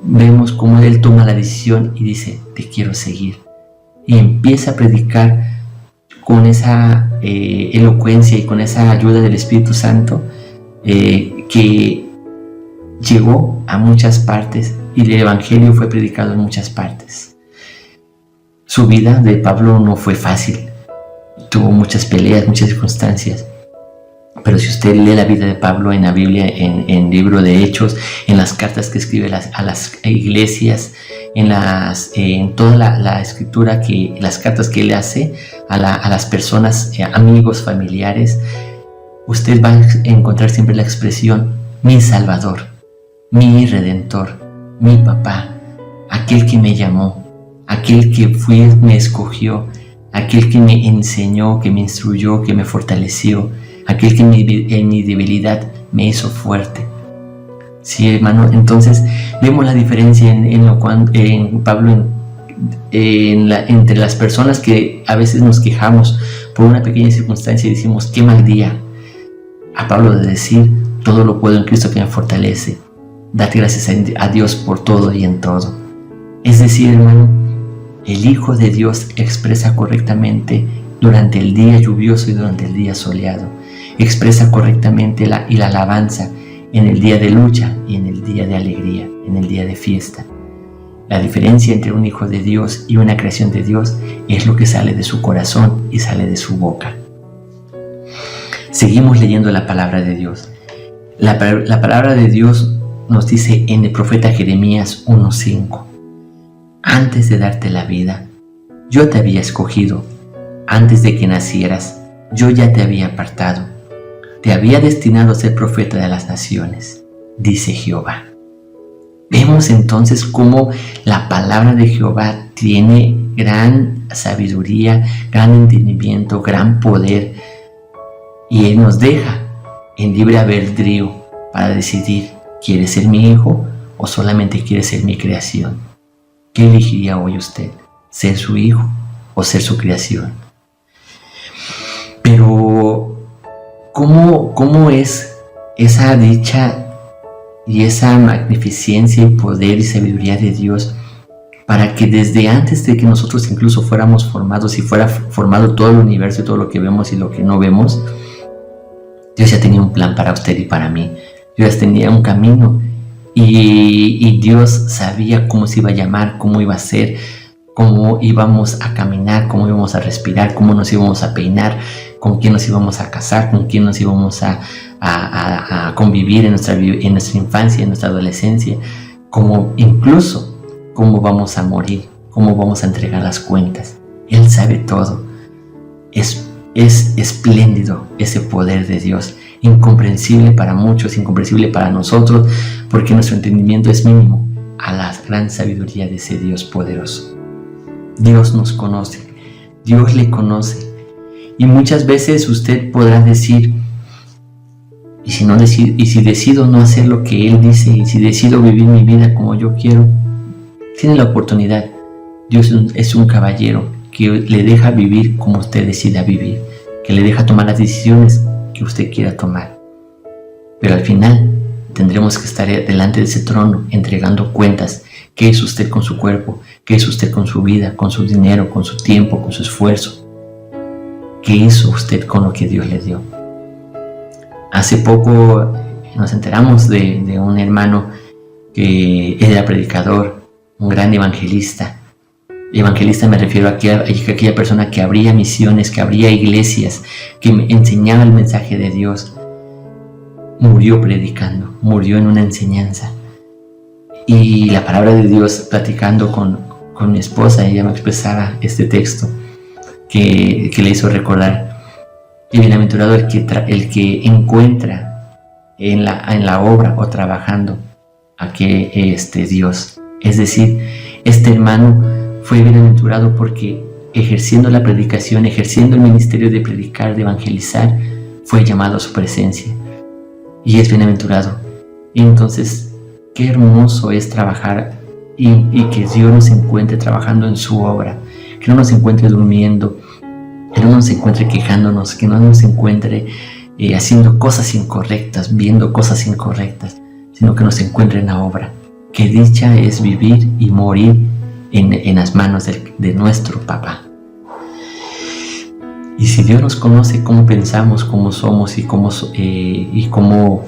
Speaker 3: vemos cómo él toma la decisión y dice, te quiero seguir, y empieza a predicar con esa elocuencia y con esa ayuda del Espíritu Santo, que llegó a muchas partes y el Evangelio fue predicado en muchas partes. Su vida de Pablo no fue fácil, tuvo muchas peleas, muchas circunstancias. Pero si usted lee la vida de Pablo en la Biblia, en el libro de Hechos, en las cartas que escribe a las iglesias, en toda la escritura, las cartas que él hace a las personas, amigos, familiares, usted va a encontrar siempre la expresión: mi Salvador, mi Redentor, mi Papá, aquel que me llamó, aquel que me escogió, aquel que me enseñó, que me instruyó, que me fortaleció, aquel que en mi debilidad me hizo fuerte. Sí, hermano, entonces vemos la diferencia en Pablo entre las personas que a veces nos quejamos por una pequeña circunstancia y decimos: qué mal día. A Pablo de decir: todo lo puedo en Cristo que me fortalece. Date gracias a Dios por todo y en todo. Es decir, hermano, el Hijo de Dios expresa correctamente durante el día lluvioso y durante el día soleado. Expresa correctamente la alabanza en el día de lucha y en el día de alegría, en el día de fiesta. La diferencia entre un hijo de Dios y una creación de Dios es lo que sale de su corazón y sale de su boca. Seguimos leyendo la palabra de Dios. La palabra de Dios nos dice en el profeta Jeremías 1:5: antes de darte la vida, yo te había escogido. Antes de que nacieras, yo ya te había apartado. Te había destinado a ser profeta de las naciones, dice Jehová. Vemos entonces cómo la palabra de Jehová tiene gran sabiduría, gran entendimiento, gran poder, y Él nos deja en libre albedrío para decidir: ¿quiere ser mi hijo o solamente quiere ser mi creación? ¿Qué elegiría hoy usted? ¿Ser su hijo o ser su creación? Pero ¿cómo es esa dicha y esa magnificencia y poder y sabiduría de Dios para que desde antes de que nosotros incluso fuéramos formados y fuera formado todo el universo y todo lo que vemos y lo que no vemos, Dios ya tenía un plan para usted y para mí? Dios ya tenía un camino y Dios sabía cómo se iba a llamar, cómo iba a ser, cómo íbamos a caminar, cómo íbamos a respirar, cómo nos íbamos a peinar, con quién nos íbamos a casar, con quién nos íbamos a convivir en nuestra infancia, en nuestra adolescencia, incluso cómo vamos a morir, cómo vamos a entregar las cuentas. Él sabe todo. Es espléndido ese poder de Dios, incomprensible para muchos, incomprensible para nosotros, porque nuestro entendimiento es mínimo a la gran sabiduría de ese Dios poderoso. Dios nos conoce, Dios le conoce. Y muchas veces usted podrá decir: ¿y si decido no hacer lo que Él dice? ¿Y si decido vivir mi vida como yo quiero? Tiene la oportunidad. Dios es un caballero que le deja vivir como usted decida vivir, que le deja tomar las decisiones que usted quiera tomar. Pero al final tendremos que estar delante de ese trono entregando cuentas. ¿Qué es usted con su cuerpo? ¿Qué es usted con su vida, con su dinero, con su tiempo, con su esfuerzo? ¿Qué hizo usted con lo que Dios le dio? Hace poco nos enteramos de un hermano que era predicador, un gran evangelista. Evangelista me refiero a aquella persona que abría misiones, que abría iglesias, que enseñaba el mensaje de Dios. Murió predicando, murió en una enseñanza. Y la palabra de Dios, platicando con mi esposa, ella me expresaba este texto que le hizo recordar: y bienaventurado el que encuentra en la obra o trabajando a que Dios. Es decir, este hermano fue bienaventurado porque ejerciendo la predicación, ejerciendo el ministerio de predicar, de evangelizar, fue llamado a su presencia y es bienaventurado. Y entonces, qué hermoso es trabajar y que Dios nos encuentre trabajando en su obra, que no nos encuentre durmiendo, que no nos encuentre quejándonos, que no nos encuentre haciendo cosas incorrectas, viendo cosas incorrectas, sino que nos encuentre en la obra. Qué dicha es vivir y morir en las manos de nuestro Papá. Y si Dios nos conoce cómo pensamos, cómo somos y cómo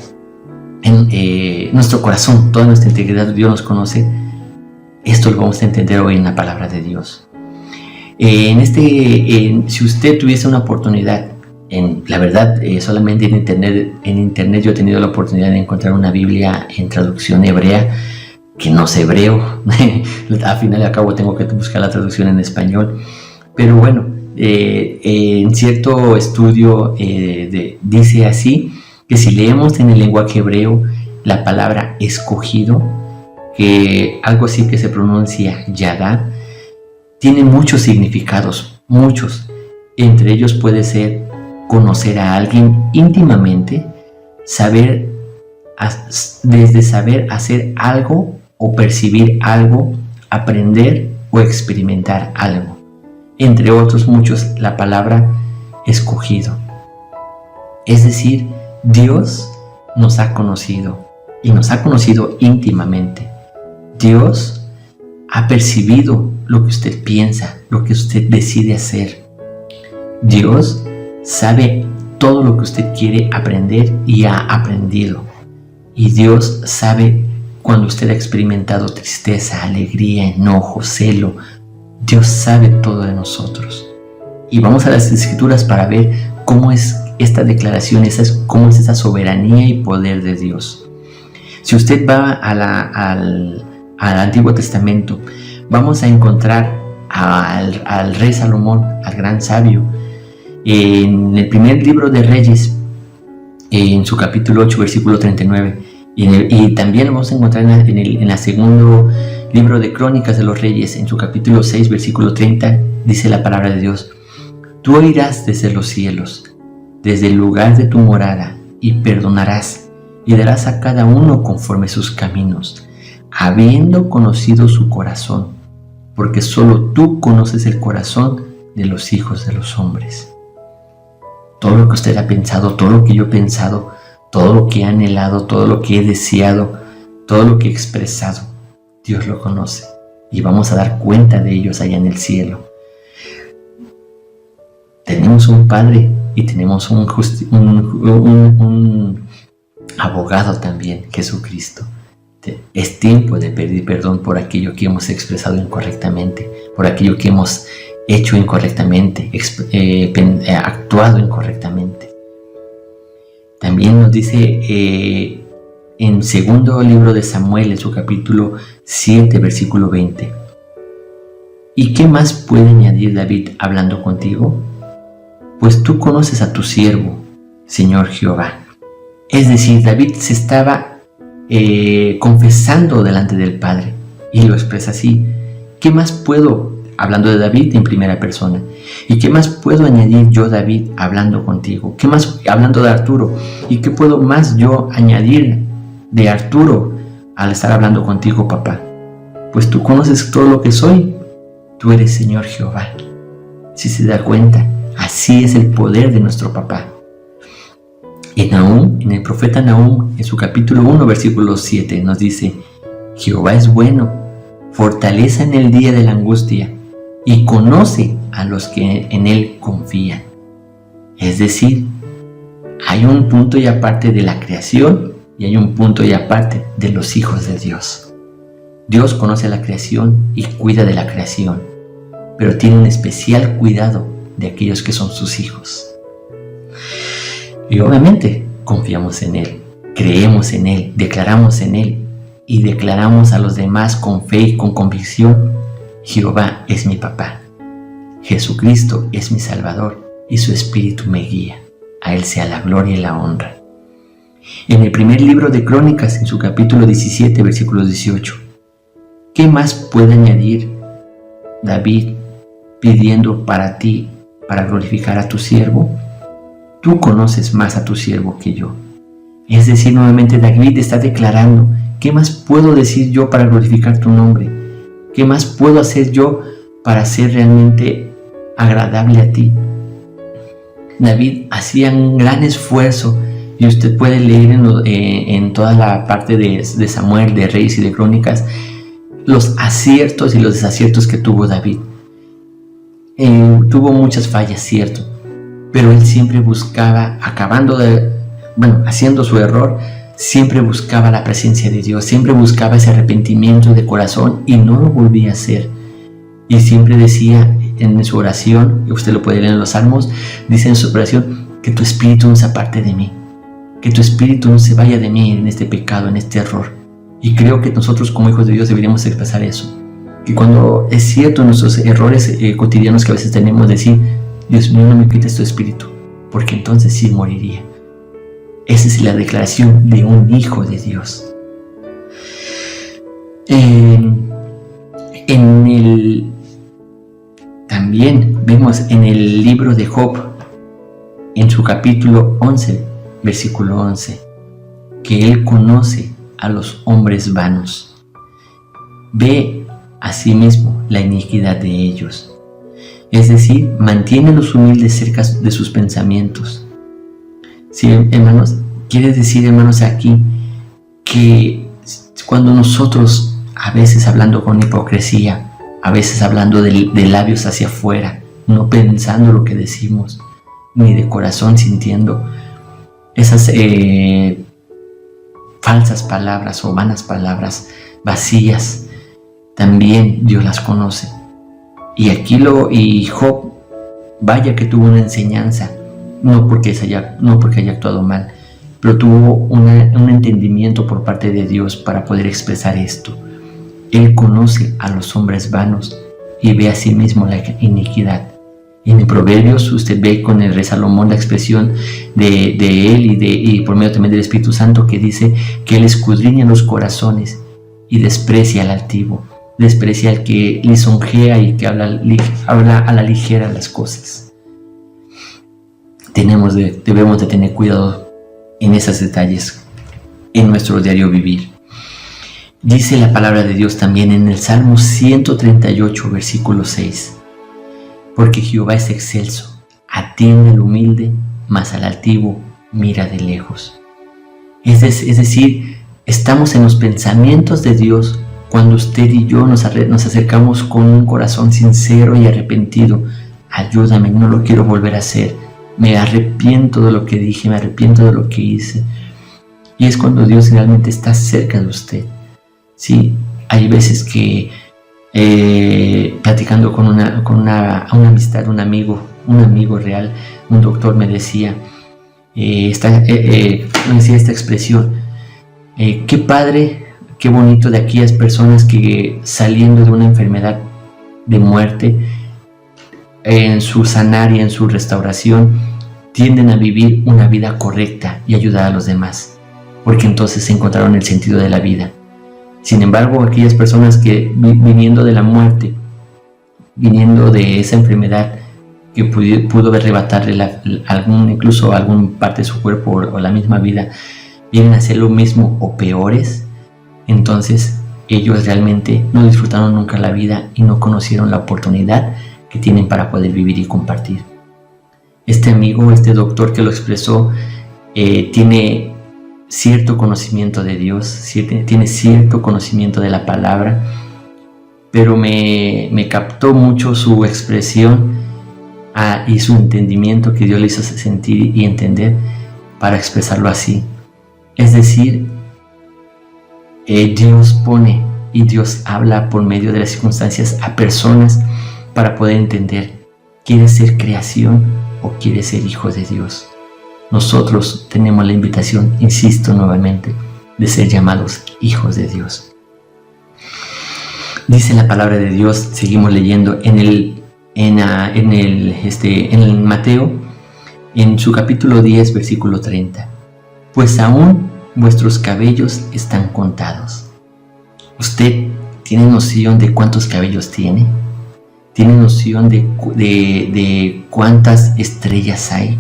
Speaker 3: en nuestro corazón, toda nuestra integridad, Dios nos conoce, esto lo vamos a entender hoy en la palabra de Dios. Si usted tuviese una oportunidad, la verdad, solamente en internet yo he tenido la oportunidad de encontrar una Biblia en traducción hebrea, que no sé hebreo. Al final y al cabo tengo que buscar la traducción en español. Pero bueno, en cierto estudio dice así, que si leemos en el lenguaje hebreo la palabra escogido, que algo así que se pronuncia Yadá, tiene muchos significados, muchos. Entre ellos puede ser conocer a alguien íntimamente, desde saber hacer algo o percibir algo, aprender o experimentar algo. Entre otros muchos, la palabra escogido. Es decir, Dios nos ha conocido y nos ha conocido íntimamente. Dios ha percibido lo que usted piensa, lo que usted decide hacer. Dios sabe todo lo que usted quiere aprender y ha aprendido. Y Dios sabe cuando usted ha experimentado tristeza, alegría, enojo, celo. Dios sabe todo de nosotros. Y vamos a las Escrituras para ver cómo es esta declaración, cómo es esa soberanía y poder de Dios. Si usted va al Antiguo Testamento, vamos a encontrar al rey Salomón, al gran sabio, en el primer libro de Reyes, en su capítulo 8, versículo 39, y también lo vamos a encontrar en el segundo libro de Crónicas de los Reyes, en su capítulo 6, versículo 30, dice la palabra de Dios: Tú oirás desde los cielos, desde el lugar de tu morada, y perdonarás, y darás a cada uno conforme sus caminos, habiendo conocido su corazón, porque solo tú conoces el corazón de los hijos de los hombres. Todo lo que usted ha pensado, todo lo que yo he pensado, todo lo que he anhelado, todo lo que he deseado, todo lo que he expresado, Dios lo conoce, y vamos a dar cuenta de ellos allá en el cielo. Tenemos un Padre y tenemos un abogado también, Jesucristo. Es tiempo de pedir perdón por aquello que hemos expresado incorrectamente, por aquello que hemos hecho incorrectamente, actuado incorrectamente. También nos dice en segundo libro de Samuel, en su capítulo 7, versículo 20: ¿Y qué más puede añadir David hablando contigo? Pues tú conoces a tu siervo, Señor Jehová. Es decir, David se estaba confesando delante del Padre, y lo expresa así: ¿qué más puedo, hablando de David en primera persona, y qué más puedo añadir yo, David, hablando contigo? ¿Qué más, hablando de Arturo, y qué puedo más yo añadir de Arturo al estar hablando contigo, papá? Pues tú conoces todo lo que soy, tú eres Señor Jehová. Si se da cuenta, así es el poder de nuestro papá. En el profeta Nahum, en su capítulo 1, versículo 7, nos dice: Jehová es bueno, fortaleza en el día de la angustia, y conoce a los que en él confían. Es decir, hay un punto y aparte de la creación, y hay un punto y aparte de los hijos de Dios. Dios conoce la creación y cuida de la creación, pero tiene un especial cuidado de aquellos que son sus hijos. Y obviamente confiamos en Él, creemos en Él, declaramos en Él y declaramos a los demás con fe y con convicción: Jehová es mi papá, Jesucristo es mi Salvador y su Espíritu me guía. A Él sea la gloria y la honra. En el primer libro de Crónicas, en su capítulo 17, versículo 18, ¿qué más puede añadir David pidiendo para ti, para glorificar a tu siervo? Tú conoces más a tu siervo que yo. Es decir, nuevamente David está declarando: ¿qué más puedo decir yo para glorificar tu nombre? ¿Qué más puedo hacer yo para ser realmente agradable a ti? David hacía un gran esfuerzo, y usted puede leer en toda la parte de Samuel, de Reyes y de Crónicas, los aciertos y los desaciertos que tuvo David. Tuvo muchas fallas, cierto, pero él siempre buscaba, haciendo su error, siempre buscaba la presencia de Dios, siempre buscaba ese arrepentimiento de corazón y no lo volvía a hacer. Y siempre decía: en su oración, y usted lo puede leer en los Salmos, dice en su oración, que tu espíritu no se aparte de mí, que tu espíritu no se vaya de mí en este pecado, en este error. Y creo que nosotros como hijos de Dios deberíamos expresar eso. Que cuando es cierto nuestros errores cotidianos que a veces tenemos, decir, Dios mío, no me quites tu espíritu, porque entonces sí moriría. Esa es la declaración de un hijo de Dios. También vemos en el libro de Job, en su capítulo 11, versículo 11, que él conoce a los hombres vanos, ve asimismo la iniquidad de ellos, es decir, mantiene a los humildes cerca de sus pensamientos. Sí, hermanos, quiere decir, hermanos, aquí que cuando nosotros, a veces hablando con hipocresía, a veces hablando de labios hacia afuera, no pensando lo que decimos, ni de corazón sintiendo esas falsas palabras o vanas palabras vacías, también Dios las conoce. Y aquí Job, vaya que tuvo una enseñanza, no porque haya actuado mal, pero tuvo un entendimiento por parte de Dios para poder expresar esto. Él conoce a los hombres vanos y ve a sí mismo la iniquidad. En Proverbios usted ve con el rey Salomón la expresión de él y por medio también del Espíritu Santo, que dice que él escudriña los corazones y desprecia al altivo, desprecia al que lisonjea y que habla a la ligera las cosas. Debemos de tener cuidado en esos detalles en nuestro diario vivir. Dice la palabra de Dios también en el Salmo 138, versículo 6. Porque Jehová es excelso, atiende al humilde, mas al altivo mira de lejos. Es decir, estamos en los pensamientos de Dios cuando usted y yo nos acercamos con un corazón sincero y arrepentido. Ayúdame, no lo quiero volver a hacer. Me arrepiento de lo que dije, me arrepiento de lo que hice. Y es cuando Dios realmente está cerca de usted. Sí, hay veces que platicando con una amistad, un amigo real, un doctor me decía esta expresión: qué padre, qué bonito de aquellas personas que saliendo de una enfermedad de muerte, en su sanar y en su restauración, tienden a vivir una vida correcta y ayudar a los demás, porque entonces encontraron el sentido de la vida. Sin embargo, aquellas personas que viniendo de la muerte, viniendo de esa enfermedad que pudo arrebatarle incluso alguna parte de su cuerpo o la misma vida, vienen a hacer lo mismo o peores, entonces ellos realmente no disfrutaron nunca la vida y no conocieron la oportunidad que tienen para poder vivir y compartir. Este amigo, este doctor que lo expresó, tiene cierto conocimiento de Dios, tiene cierto conocimiento de la palabra, pero me captó mucho su expresión y su entendimiento que Dios le hizo sentir y entender para expresarlo así. Es decir, Dios pone y Dios habla por medio de las circunstancias a personas para poder entender, ¿quiere ser creación o quiere ser hijo de Dios? Nosotros tenemos la invitación, insisto nuevamente, de ser llamados hijos de Dios. Dice la palabra de Dios, seguimos leyendo en el Mateo, en su capítulo 10, versículo 30. Pues aún vuestros cabellos están contados. ¿Usted tiene noción de cuántos cabellos tiene? ¿Tiene noción de cuántas estrellas hay?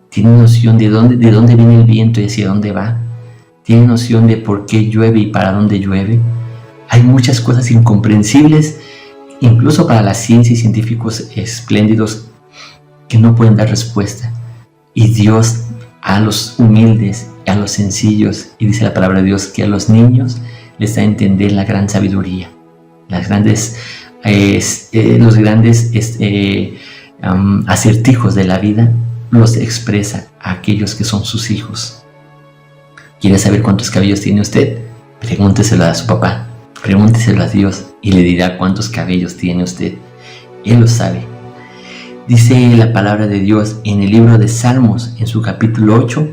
Speaker 3: ¿Tiene noción de dónde viene el viento y hacia dónde va? ¿Tiene noción de por qué llueve y para dónde llueve? Hay muchas cosas incomprensibles, incluso para la ciencia y científicos espléndidos, que no pueden dar respuesta. Y Dios a los humildes, a los sencillos, y dice la palabra de Dios que a los niños les da a entender la gran sabiduría, los grandes acertijos de la vida, los expresa a aquellos que son sus hijos. ¿Quiere saber cuántos cabellos tiene usted? Pregúnteselo a su papá, pregúnteselo a Dios y le dirá cuántos cabellos tiene usted. Él lo sabe Dice la palabra de Dios en el libro de Salmos, en su capítulo 8,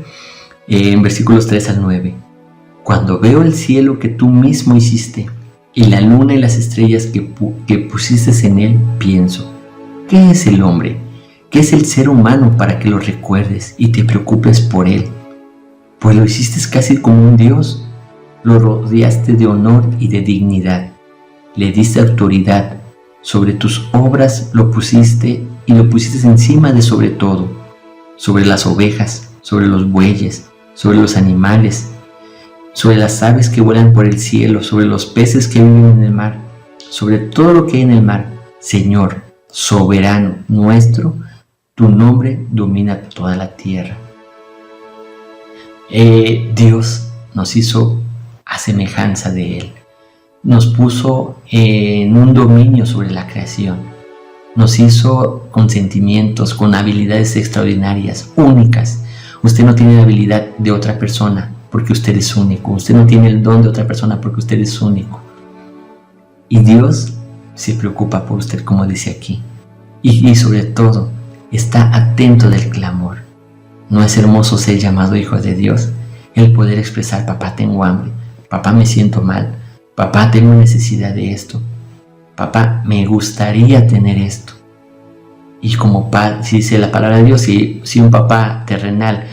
Speaker 3: en versículos 3 al 9. Cuando veo el cielo que tú mismo hiciste, y la luna y las estrellas que pusiste en él, pienso, ¿qué es el hombre? ¿Qué es el ser humano para que lo recuerdes y te preocupes por él? Pues lo hiciste casi como un Dios, lo rodeaste de honor y de dignidad, le diste autoridad, sobre tus obras lo pusiste y lo pusiste encima de sobre todo, sobre las ovejas, sobre los bueyes, sobre los animales, sobre las aves que vuelan por el cielo, sobre los peces que viven en el mar, sobre todo lo que hay en el mar. Señor, soberano nuestro, tu nombre domina toda la tierra. Dios nos hizo a semejanza de Él. Nos puso en un dominio sobre la creación. Nos hizo con sentimientos, con habilidades extraordinarias, únicas. Usted no tiene la habilidad de otra persona porque usted es único. Usted no tiene el don de otra persona porque usted es único. Y Dios se preocupa por usted, como dice aquí. Y sobre todo, está atento del clamor. ¿No es hermoso ser llamado hijo de Dios? El poder expresar, papá, tengo hambre. Papá, me siento mal. Papá, tengo necesidad de esto. Papá, me gustaría tener esto. Y como padre, si dice la palabra de Dios, si un papá terrenal,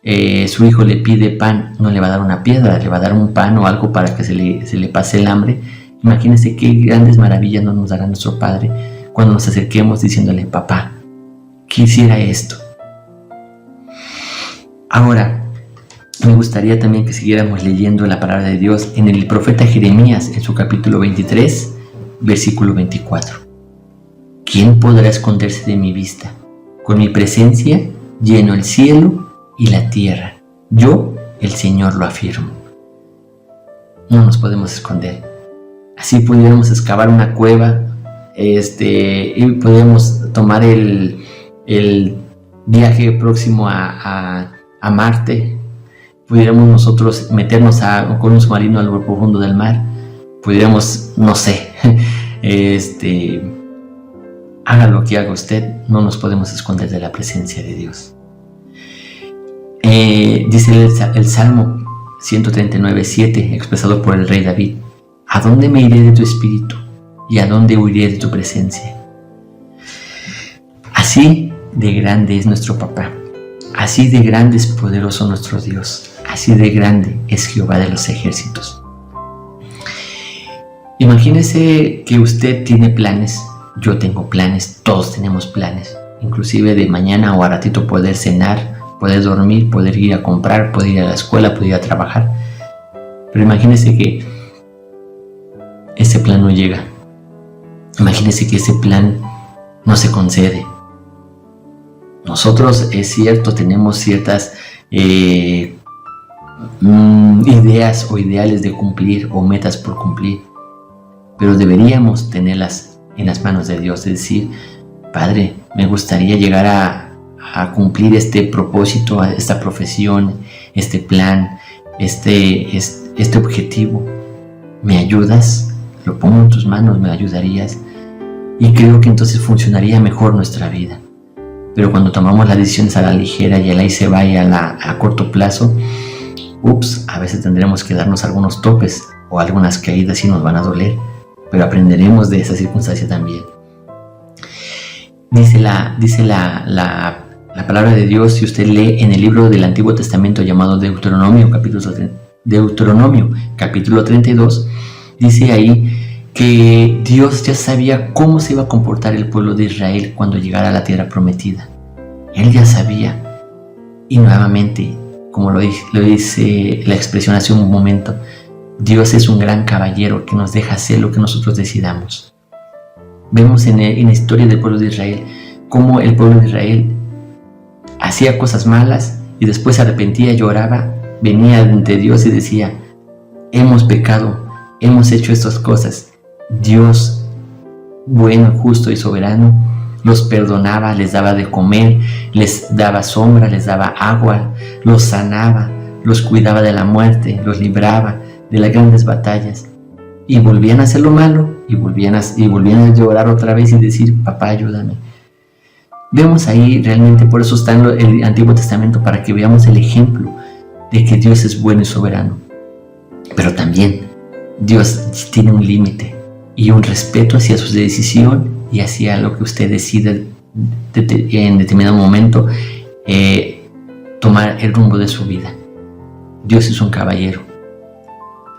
Speaker 3: su hijo le pide pan, no le va a dar una piedra, le va a dar un pan o algo para que se le pase el hambre. Imagínense qué grandes maravillas nos dará nuestro Padre cuando nos acerquemos diciéndole, papá, quisiera esto. Ahora, me gustaría también que siguiéramos leyendo la palabra de Dios en el profeta Jeremías, en su capítulo 23, versículo 24. ¿Quién podrá esconderse de mi vista? Con mi presencia lleno el cielo y la tierra. Yo, el Señor, lo afirmo. No nos podemos esconder. Así pudiéramos excavar una cueva, y podemos tomar el viaje próximo a Marte. Pudiéramos nosotros meternos con un submarino a lo profundo del mar. Pudiéramos, no sé, haga lo que haga usted, no nos podemos esconder de la presencia de Dios. Dice el Salmo 139:7, expresado por el rey David, ¿a dónde me iré de tu espíritu? ¿Y a dónde huiré de tu presencia? Así de grande es nuestro papá. Así de grande es poderoso nuestro Dios. Así de grande es Jehová de los ejércitos. Imagínese que usted tiene planes. Yo tengo planes. Todos tenemos planes. Inclusive de mañana o a ratito poder cenar, poder dormir, poder ir a comprar, poder ir a la escuela, poder ir a trabajar. Pero imagínese que ese plan no llega. Imagínese que ese plan no se concede. Nosotros, es cierto, tenemos ciertas ideas o ideales de cumplir o metas por cumplir, pero deberíamos tenerlas en las manos de Dios, es decir, Padre, me gustaría llegar a cumplir este propósito, esta profesión, este plan, este objetivo. ¿Me ayudas? Lo pongo en tus manos, ¿me ayudarías? Y creo que entonces funcionaría mejor nuestra vida. Pero cuando tomamos las decisiones a la ligera y el ahí se va y a corto plazo, a veces tendremos que darnos algunos topes o algunas caídas y nos van a doler, pero aprenderemos de esa circunstancia también. Dice la palabra de Dios, si usted lee en el libro del Antiguo Testamento llamado Deuteronomio, capítulo 32, dice ahí que Dios ya sabía cómo se iba a comportar el pueblo de Israel cuando llegara a la tierra prometida. Él ya sabía. Y nuevamente, como lo dice la expresión hace un momento, Dios es un gran caballero que nos deja hacer lo que nosotros decidamos. Vemos en la historia del pueblo de Israel cómo el pueblo de Israel hacía cosas malas y después se arrepentía, lloraba, venía ante Dios y decía, hemos pecado, hemos hecho estas cosas. Dios, bueno, justo y soberano, los perdonaba, les daba de comer, les daba sombra, les daba agua, los sanaba, los cuidaba de la muerte, los libraba de las grandes batallas. Y volvían a hacer lo malo y volvían a llorar otra vez y decir, papá, ayúdame. Vemos ahí realmente, por eso está en el Antiguo Testamento, para que veamos el ejemplo de que Dios es bueno y soberano. Pero también Dios tiene un límite y un respeto hacia su decisión y hacia lo que usted decide en determinado momento tomar el rumbo de su vida. Dios es un caballero.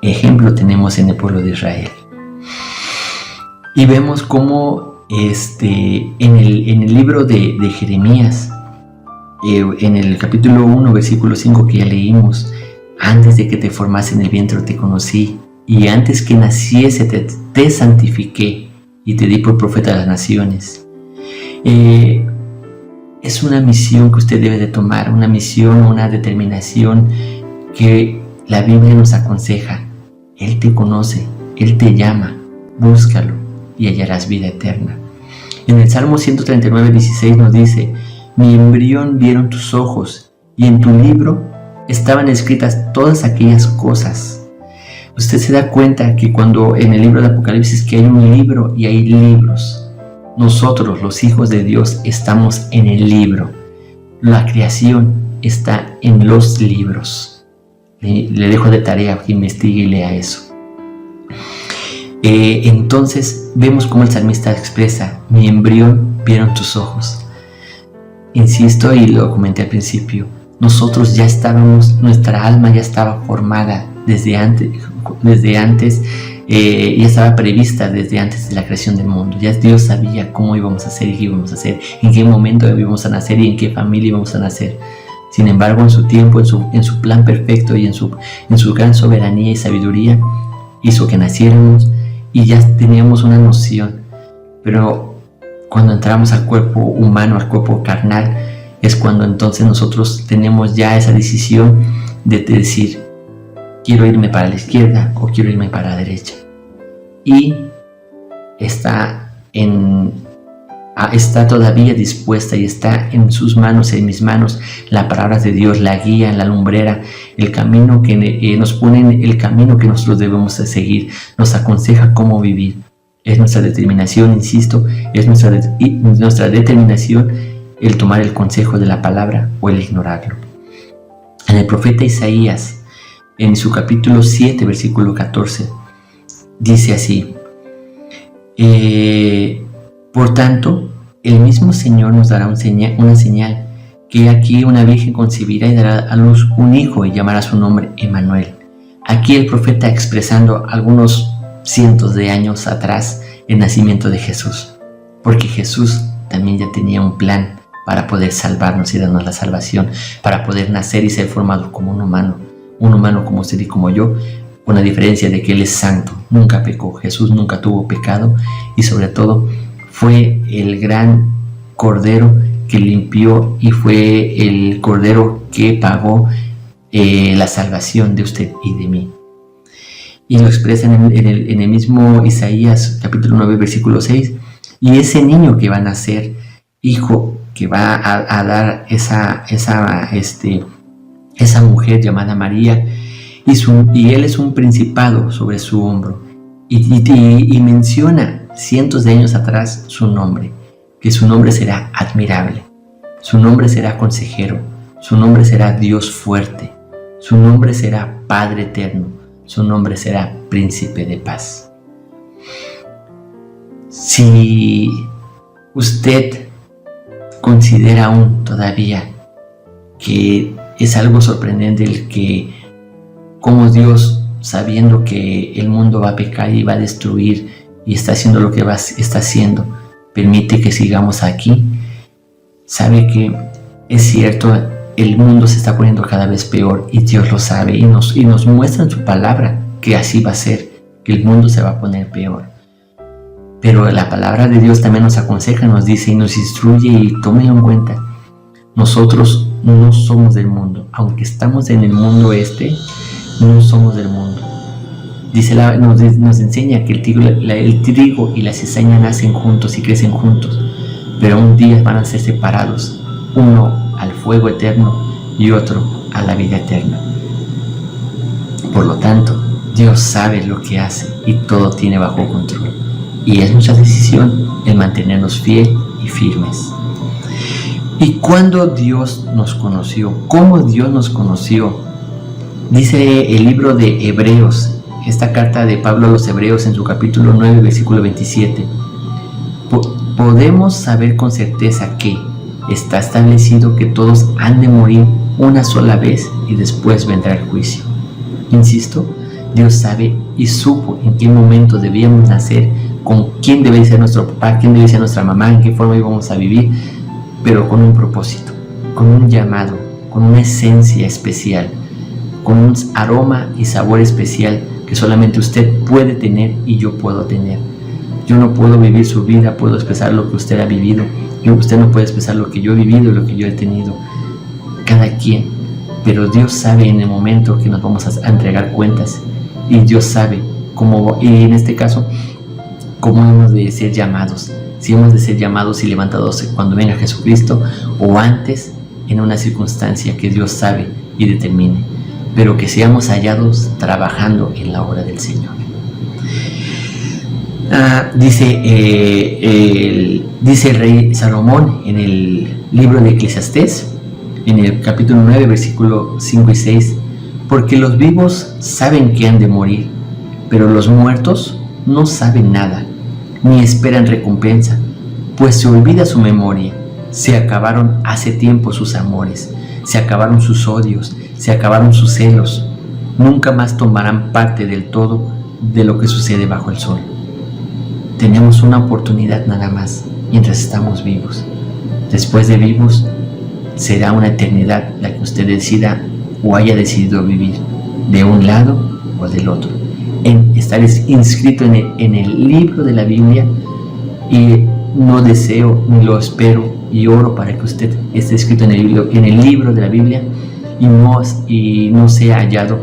Speaker 3: Ejemplo tenemos en el pueblo de Israel. Y vemos cómo en el libro de Jeremías, en el capítulo 1, versículo 5 que ya leímos, antes de que te formase en el vientre te conocí, y antes que naciese te santifiqué y te di por profeta a las naciones. Es una misión que usted debe de tomar, una misión, una determinación que la Biblia nos aconseja. Él te conoce, Él te llama, búscalo y hallarás vida eterna. En el Salmo 139, 16 nos dice: mi embrión vieron tus ojos, y en tu libro estaban escritas todas aquellas cosas. Usted se da cuenta que cuando en el libro de Apocalipsis que hay un libro y hay libros, nosotros, los hijos de Dios, estamos en el libro. La creación está en los libros. Le dejo de tarea que investigue y lea eso. Entonces vemos cómo el salmista expresa: mi embrión vieron tus ojos. Insisto, y lo comenté al principio, nosotros ya estábamos, nuestra alma ya estaba formada desde antes, ya estaba prevista desde antes de la creación del mundo. Ya Dios sabía cómo íbamos a ser y qué íbamos a hacer, en qué momento íbamos a nacer y en qué familia íbamos a nacer. Sin embargo, en su tiempo, en su plan perfecto y en su gran soberanía y sabiduría, hizo que naciéramos y ya teníamos una noción. Pero cuando entramos al cuerpo humano, al cuerpo carnal, es cuando entonces nosotros tenemos ya esa decisión de decir: quiero irme para la izquierda o quiero irme para la derecha. Y está todavía dispuesta y está en sus manos, en mis manos, la palabra de Dios, la guía, la lumbrera, el camino que nos pone, el camino que nosotros debemos de seguir, nos aconseja cómo vivir. Es nuestra determinación, insisto, es nuestra determinación el tomar el consejo de la palabra o el ignorarlo. En el profeta Isaías, en su capítulo 7, versículo 14, dice así: por tanto, el mismo Señor nos dará una señal, que aquí una virgen concebirá y dará a luz un hijo y llamará su nombre Emmanuel. Aquí el profeta expresando algunos cientos de años atrás el nacimiento de Jesús, porque Jesús también ya tenía un plan para poder salvarnos y darnos la salvación, para poder nacer y ser formado como un humano como usted y como yo, con la diferencia de que Él es santo, nunca pecó. Jesús nunca tuvo pecado y sobre todo fue el gran cordero que limpió y fue el cordero que pagó la salvación de usted y de mí. Y lo expresa en el mismo Isaías capítulo 9 versículo 6: y ese niño que va a nacer, hijo que va a dar esa mujer llamada María, y él es un principado sobre su hombro, y menciona cientos de años atrás su nombre, que su nombre será admirable, su nombre será consejero, su nombre será Dios fuerte, su nombre será Padre eterno, su nombre será Príncipe de paz. Si usted considera aún todavía que es algo sorprendente el que como Dios, sabiendo que el mundo va a pecar y va a destruir y está haciendo lo que está haciendo, permite que sigamos aquí, sabe que es cierto, el mundo se está poniendo cada vez peor y Dios lo sabe y nos muestra en su palabra que así va a ser, que el mundo se va a poner peor. Pero la palabra de Dios también nos aconseja, nos dice y nos instruye, y tómenlo en cuenta: nosotros no somos del mundo, aunque estamos en el mundo no somos del mundo. Dice nos enseña que el trigo y la cizaña nacen juntos y crecen juntos, pero un día van a ser separados, uno al fuego eterno y otro a la vida eterna. Por lo tanto, Dios sabe lo que hace y todo tiene bajo control, y es nuestra decisión el mantenernos fieles y firmes. ¿Y cuándo Dios nos conoció? ¿Cómo Dios nos conoció? Dice el libro de Hebreos, esta carta de Pablo a los Hebreos en su capítulo 9, versículo 27. Podemos saber con certeza que está establecido que todos han de morir una sola vez y después vendrá el juicio. Insisto, Dios sabe y supo en qué momento debíamos nacer, con quién debe ser nuestro papá, quién debe ser nuestra mamá, en qué forma íbamos a vivir, pero con un propósito, con un llamado, con una esencia especial, con un aroma y sabor especial que solamente usted puede tener y yo puedo tener. Yo no puedo vivir su vida, puedo expresar lo que usted ha vivido, y usted no puede expresar lo que yo he vivido y lo que yo he tenido. Cada quien, pero Dios sabe en el momento que nos vamos a entregar cuentas, y Dios sabe cómo, y en este caso, cómo hemos de ser llamados, si hemos de ser llamados y levantados cuando venga Jesucristo o antes, en una circunstancia que Dios sabe y determine, pero que seamos hallados trabajando en la obra del Señor. Dice el rey Salomón en el libro de Eclesiastés, en el capítulo 9, versículo 5 y 6, porque los vivos saben que han de morir, pero los muertos no saben nada, ni esperan recompensa, pues se olvida su memoria. Se acabaron hace tiempo sus amores, se acabaron sus odios, se acabaron sus celos. Nunca más tomarán parte del todo de lo que sucede bajo el sol. Tenemos una oportunidad nada más mientras estamos vivos. Después de vivos, será una eternidad la que usted decida o haya decidido vivir, de un lado o del otro. En estar inscrito en el libro de la Biblia, y no deseo ni lo espero y oro para que usted esté escrito en el libro de la Biblia y no sea hallado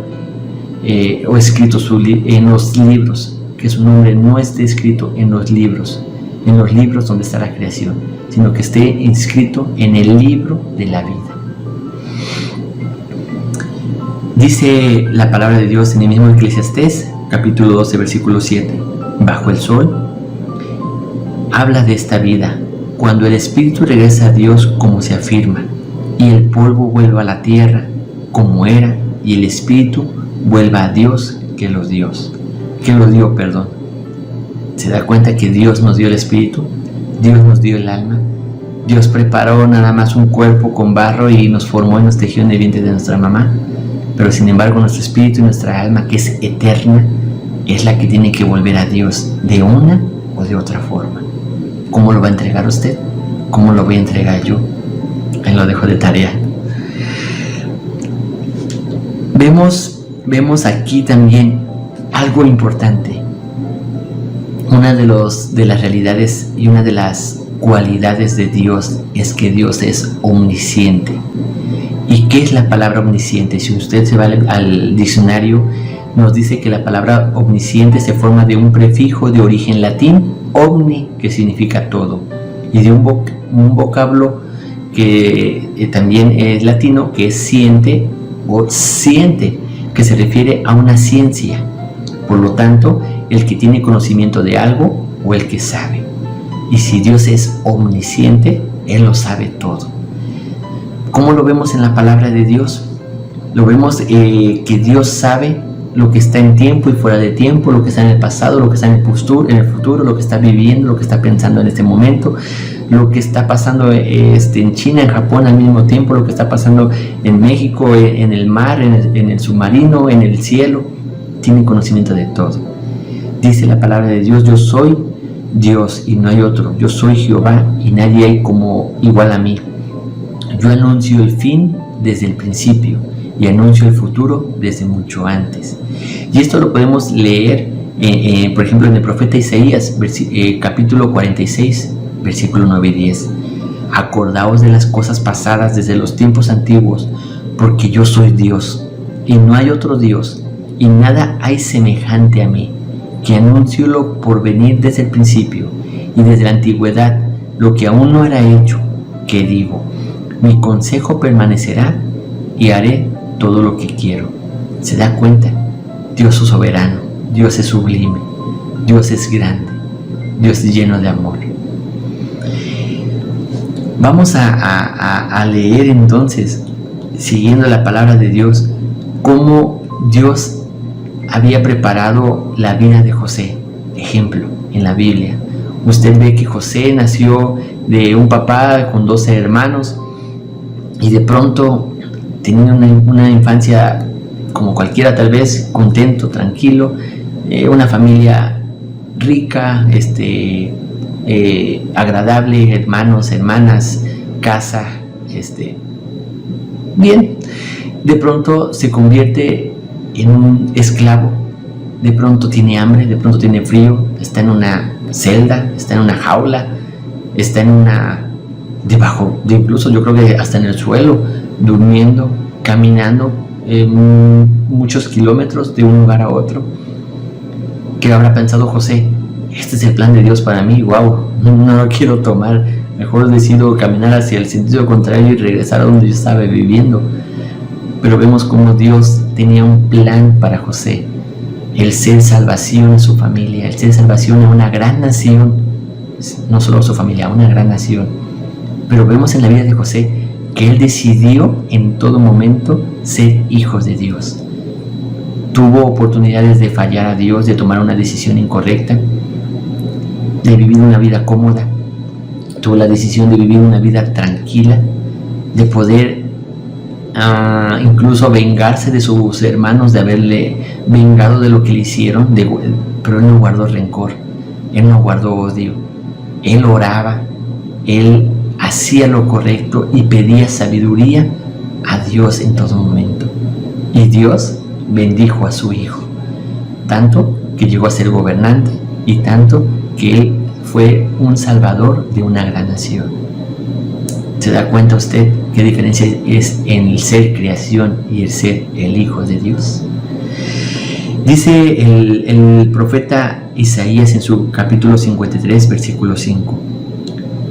Speaker 3: o escrito en los libros, que su nombre no esté escrito en los libros donde está la creación, sino que esté inscrito en el libro de la vida. Dice la palabra de Dios en el mismo Eclesiastés, capítulo 12, versículo 7. Bajo el sol habla de esta vida, cuando el espíritu regresa a Dios como se afirma, y el polvo vuelva a la tierra como era, y el espíritu vuelva a Dios que lo dio. ¿Se da cuenta que Dios nos dio el espíritu? Dios nos dio el alma. Dios preparó nada más un cuerpo con barro y nos formó y nos tejió en el vientre de nuestra mamá. Pero sin embargo nuestro espíritu y nuestra alma, que es eterna, es la que tiene que volver a Dios de una o de otra forma. ¿Cómo lo va a entregar usted? ¿Cómo lo voy a entregar yo? Ahí lo dejo de tarea. Vemos aquí también algo importante. Una de las realidades y una de las cualidades de Dios es que Dios es omnisciente. ¿Y qué es la palabra omnisciente? Si usted se va al diccionario, nos dice que la palabra omnisciente se forma de un prefijo de origen latín, omni, que significa todo, y de un vocablo que también es latino, que es sciente o sciente, que se refiere a una ciencia. Por lo tanto, el que tiene conocimiento de algo o el que sabe. Y si Dios es omnisciente, Él lo sabe todo. ¿Cómo lo vemos en la palabra de Dios? Lo vemos que Dios sabe lo que está en tiempo y fuera de tiempo, lo que está en el pasado, lo que está en el futuro, lo que está viviendo, lo que está pensando en este momento, lo que está pasando en China, en Japón al mismo tiempo, lo que está pasando en México, en el mar, en el submarino, en el cielo. Tiene conocimiento de todo. Dice la palabra de Dios: yo soy Dios y no hay otro. Yo soy Jehová y nadie hay como igual a mí. Yo anuncio el fin desde el principio y anuncio el futuro desde mucho antes. Y esto lo podemos leer, por ejemplo, en el profeta Isaías, capítulo 46, versículo 9 y 10. Acordaos de las cosas pasadas desde los tiempos antiguos, porque yo soy Dios y no hay otro Dios, y nada hay semejante a mí, que anuncio lo por venir desde el principio y desde la antigüedad, lo que aún no era hecho, que digo: mi consejo permanecerá y haré todo lo que quiero. ¿Se da cuenta? Dios es soberano, Dios es sublime, Dios es grande, Dios es lleno de amor. Vamos a leer entonces, siguiendo la palabra de Dios, cómo Dios había preparado la vida de José. Ejemplo, en la Biblia. Usted ve que José nació de un papá con 12 hermanos y de pronto tenía una infancia como cualquiera, tal vez contento, tranquilo, una familia rica, agradable, hermanos, hermanas, casa, bien. De pronto se convierte en un esclavo, de pronto tiene hambre, de pronto tiene frío, está en una celda, está en una jaula, está incluso yo creo que hasta en el suelo, durmiendo, caminando muchos kilómetros de un lugar a otro. ¿Qué habrá pensado José? Este es el plan de Dios para mí, wow, no lo quiero tomar, mejor decido caminar hacia el sentido contrario y regresar a donde yo estaba viviendo. Pero vemos cómo Dios tenía un plan para José, el ser salvación a su familia, el ser salvación a una gran nación, no solo a su familia, a una gran nación. Pero vemos en la vida de José que él decidió en todo momento ser hijo de Dios. Tuvo oportunidades de fallar a Dios, de tomar una decisión incorrecta, de vivir una vida cómoda. Tuvo la decisión de vivir una vida tranquila, de poder incluso vengarse de sus hermanos, de haberle vengado de lo que le hicieron, pero él no guardó rencor, él no guardó odio, él oraba, él hacía lo correcto y pedía sabiduría a Dios en todo momento. Y Dios bendijo a su hijo, tanto que llegó a ser gobernante y tanto que él fue un salvador de una gran nación. ¿Se da cuenta usted qué diferencia es en el ser creación y el ser el hijo de Dios? Dice el profeta Isaías en su capítulo 53, versículo 5: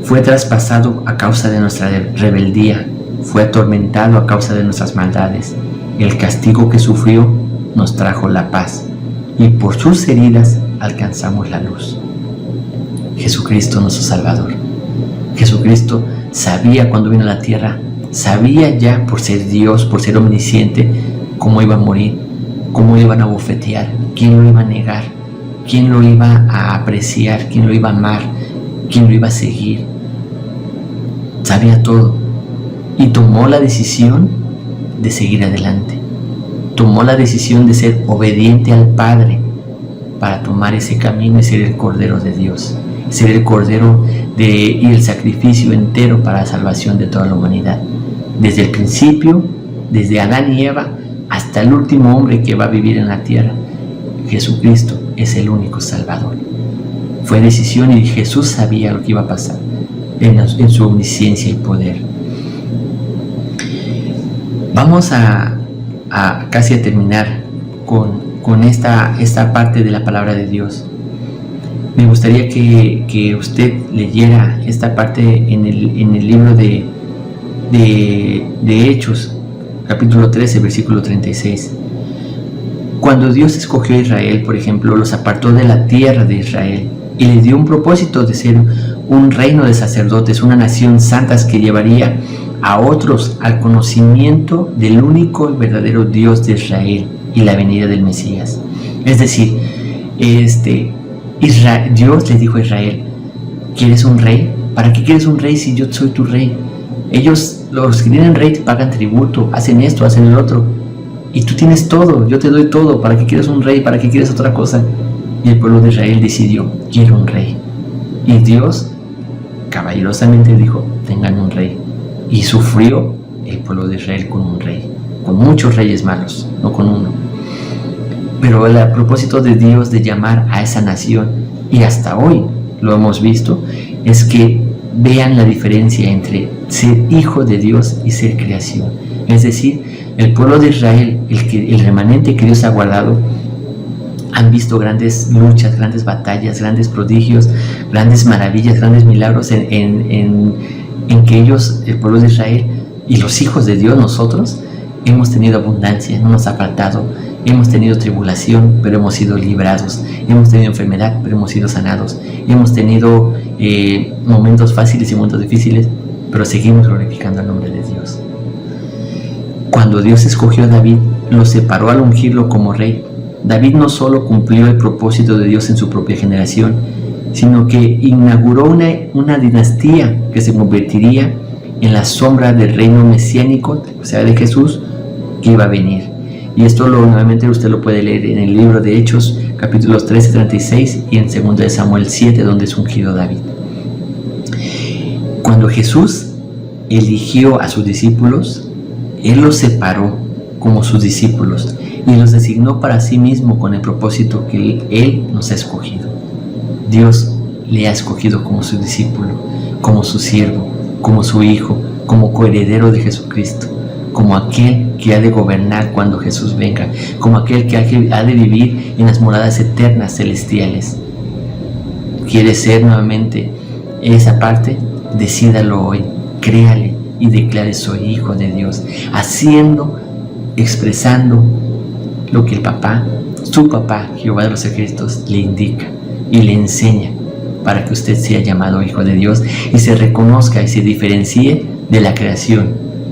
Speaker 3: fue traspasado a causa de nuestra rebeldía, fue atormentado a causa de nuestras maldades. El castigo que sufrió nos trajo la paz, y por sus heridas alcanzamos la luz. Jesucristo, nuestro Salvador. Jesucristo sabía cuando vino a la tierra, sabía ya por ser Dios, por ser omnisciente, cómo iba a morir, cómo lo iban a bofetear, quién lo iba a negar, quién lo iba a apreciar, quién lo iba a amar, quién lo iba a seguir. Sabía todo y tomó la decisión de seguir adelante. Tomó la decisión de ser obediente al Padre para tomar ese camino y ser el Cordero de Dios, ser el Cordero y el sacrificio entero para la salvación de toda la humanidad. Desde el principio, desde Adán y Eva, hasta el último hombre que va a vivir en la tierra, Jesucristo es el único Salvador. Fue decisión y Jesús sabía lo que iba a pasar en su omnisciencia y poder. Vamos a casi a terminar con esta parte de la palabra de Dios. Me gustaría que usted leyera esta parte en el libro de Hechos, capítulo 13, versículo 36. Cuando Dios escogió a Israel, por ejemplo, los apartó de la tierra de Israel y les dio un propósito de ser un reino de sacerdotes, una nación santa que llevaría a otros al conocimiento del único y verdadero Dios de Israel y la venida del Mesías. Es decir, Dios le dijo a Israel: ¿quieres un rey? ¿Para qué quieres un rey si yo soy tu rey? Ellos, los que tienen rey, te pagan tributo, hacen esto, hacen el otro, y tú tienes todo, yo te doy todo. ¿Para qué quieres un rey? ¿Para qué quieres otra cosa? Y el pueblo de Israel decidió: quiero un rey. Y Dios caballerosamente dijo: tengan un rey. Y sufrió el pueblo de Israel con un rey, con muchos reyes malos, no con uno. Pero el propósito de Dios de llamar a esa nación, y hasta hoy lo hemos visto, es que vean la diferencia entre ser hijo de Dios y ser creación. Es decir, el pueblo de Israel, el remanente que Dios ha guardado, han visto grandes luchas, grandes batallas, grandes prodigios, grandes maravillas, grandes milagros en que ellos, el pueblo de Israel y los hijos de Dios, nosotros, hemos tenido abundancia, no nos ha faltado. Hemos tenido tribulación, pero hemos sido librados. Hemos tenido enfermedad, pero hemos sido sanados. Hemos tenido momentos fáciles y momentos difíciles, pero seguimos glorificando el nombre de Dios. Cuando Dios escogió a David, lo separó al ungirlo como rey. David no solo cumplió el propósito de Dios en su propia generación, sino que inauguró una dinastía que se convertiría en la sombra del reino mesiánico, o sea, de Jesús, que iba a venir. Y esto nuevamente usted lo puede leer en el libro de Hechos, capítulos 13 y 36, y en 2 de Samuel 7, donde es ungido David. Cuando Jesús eligió a sus discípulos, Él los separó como sus discípulos y los designó para sí mismo con el propósito que Él nos ha escogido. Dios le ha escogido como su discípulo, como su siervo, como su hijo, como coheredero de Jesucristo, como aquel que ha de gobernar cuando Jesús venga, como aquel que ha de vivir en las moradas eternas celestiales. ¿Quiere ser nuevamente esa parte? Decídalo hoy, créale y declare: soy hijo de Dios, expresando lo que el papá, su papá, Jehová de los ejércitos, le indica y le enseña para que usted sea llamado hijo de Dios y se reconozca y se diferencie de la creación,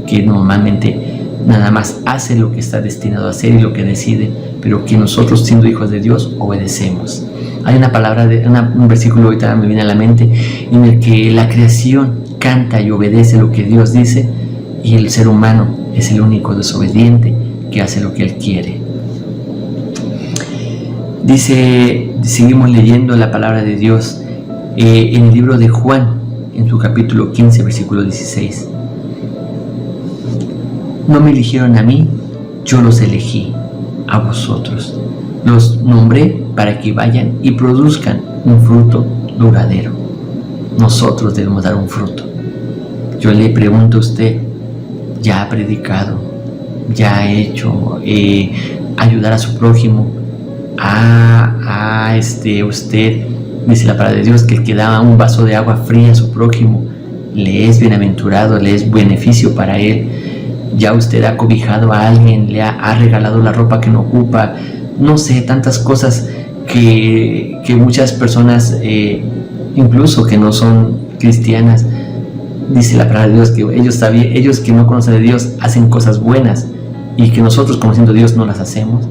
Speaker 3: que normalmente nada más hace lo que está destinado a hacer y lo que decide, pero que nosotros, siendo hijos de Dios, obedecemos. Hay una palabra, un versículo ahorita me viene a la mente, en el que la creación canta y obedece lo que Dios dice, y el ser humano es el único desobediente que hace lo que Él quiere. Dice, seguimos leyendo la palabra de Dios en el libro de Juan, en su capítulo 15, versículo 16. No me eligieron a mí, yo los elegí a vosotros. Los nombré para que vayan y produzcan un fruto duradero. Nosotros debemos dar un fruto. Yo le pregunto a usted, ¿ya ha predicado? ¿Ya ha hecho ayudar a su prójimo? Usted, dice la palabra de Dios, que el que da un vaso de agua fría a su prójimo le es bienaventurado, le es beneficio para él. Ya usted ha cobijado a alguien, le ha regalado la ropa que no ocupa, no sé, tantas cosas que muchas personas, incluso que no son cristianas, dice la palabra de Dios que ellos que no conocen de Dios hacen cosas buenas, y que nosotros, conociendo a Dios, no las hacemos.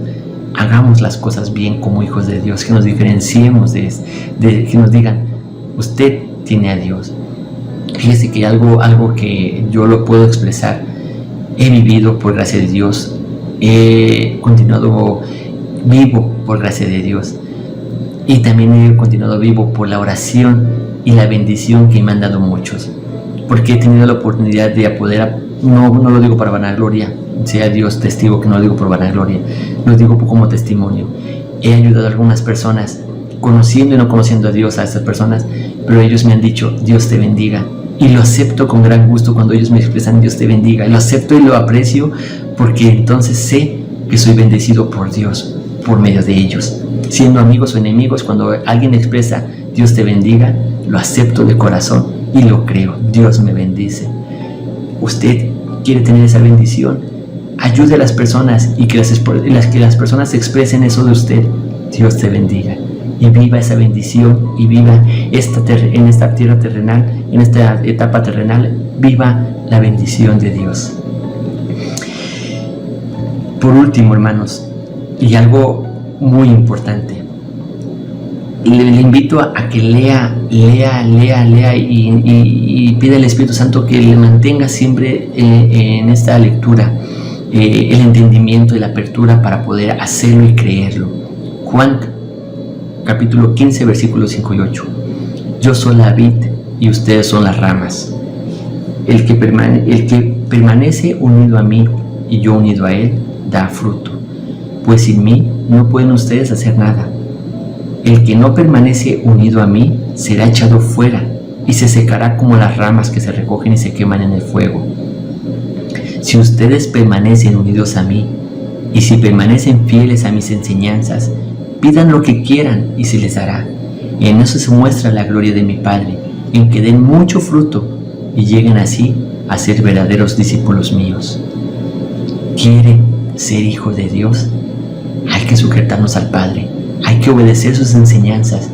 Speaker 3: Hagamos las cosas bien como hijos de Dios, que nos diferenciemos de que nos digan: usted tiene a Dios. Fíjese que algo que yo lo puedo expresar, he vivido por gracia de Dios, he continuado vivo por gracia de Dios, y también he continuado vivo por la oración y la bendición que me han dado muchos, porque he tenido la oportunidad de poder, no lo digo para vanagloria, sea Dios testigo que no lo digo por vanagloria, lo digo como testimonio. He ayudado a algunas personas, conociendo y no conociendo a Dios, a estas personas, pero ellos me han dicho: Dios te bendiga, y lo acepto con gran gusto cuando ellos me expresan: Dios te bendiga, y lo acepto y lo aprecio, porque entonces sé que soy bendecido por Dios por medio de ellos. Siendo amigos o enemigos, cuando alguien expresa Dios te bendiga, lo acepto de corazón y lo creo. Dios me bendice. Usted quiere tener esa bendición, ayude a las personas y que las personas expresen eso de usted. Dios te bendiga, y viva esa bendición, y viva en esta tierra terrenal, en esta etapa terrenal, viva la bendición de Dios. Por último, hermanos, y algo muy importante, le invito a que lea y pida al Espíritu Santo que le mantenga siempre en esta lectura el entendimiento y la apertura para poder hacerlo y creerlo. Juan capítulo 15, versículos 5 y 8. Yo soy la vid y ustedes son las ramas. El que permanece unido a mí y yo unido a él, da fruto, pues sin mí no pueden ustedes hacer nada. El que no permanece unido a mí será echado fuera y se secará como las ramas que se recogen y se queman en el fuego. Si ustedes permanecen unidos a mí, y si permanecen fieles a mis enseñanzas, pidan lo que quieran y se les dará. En eso se muestra la gloria de mi Padre, en que den mucho fruto y lleguen así a ser verdaderos discípulos míos. ¿Quiere ser hijo de Dios? Hay que sujetarnos al Padre, hay que obedecer sus enseñanzas.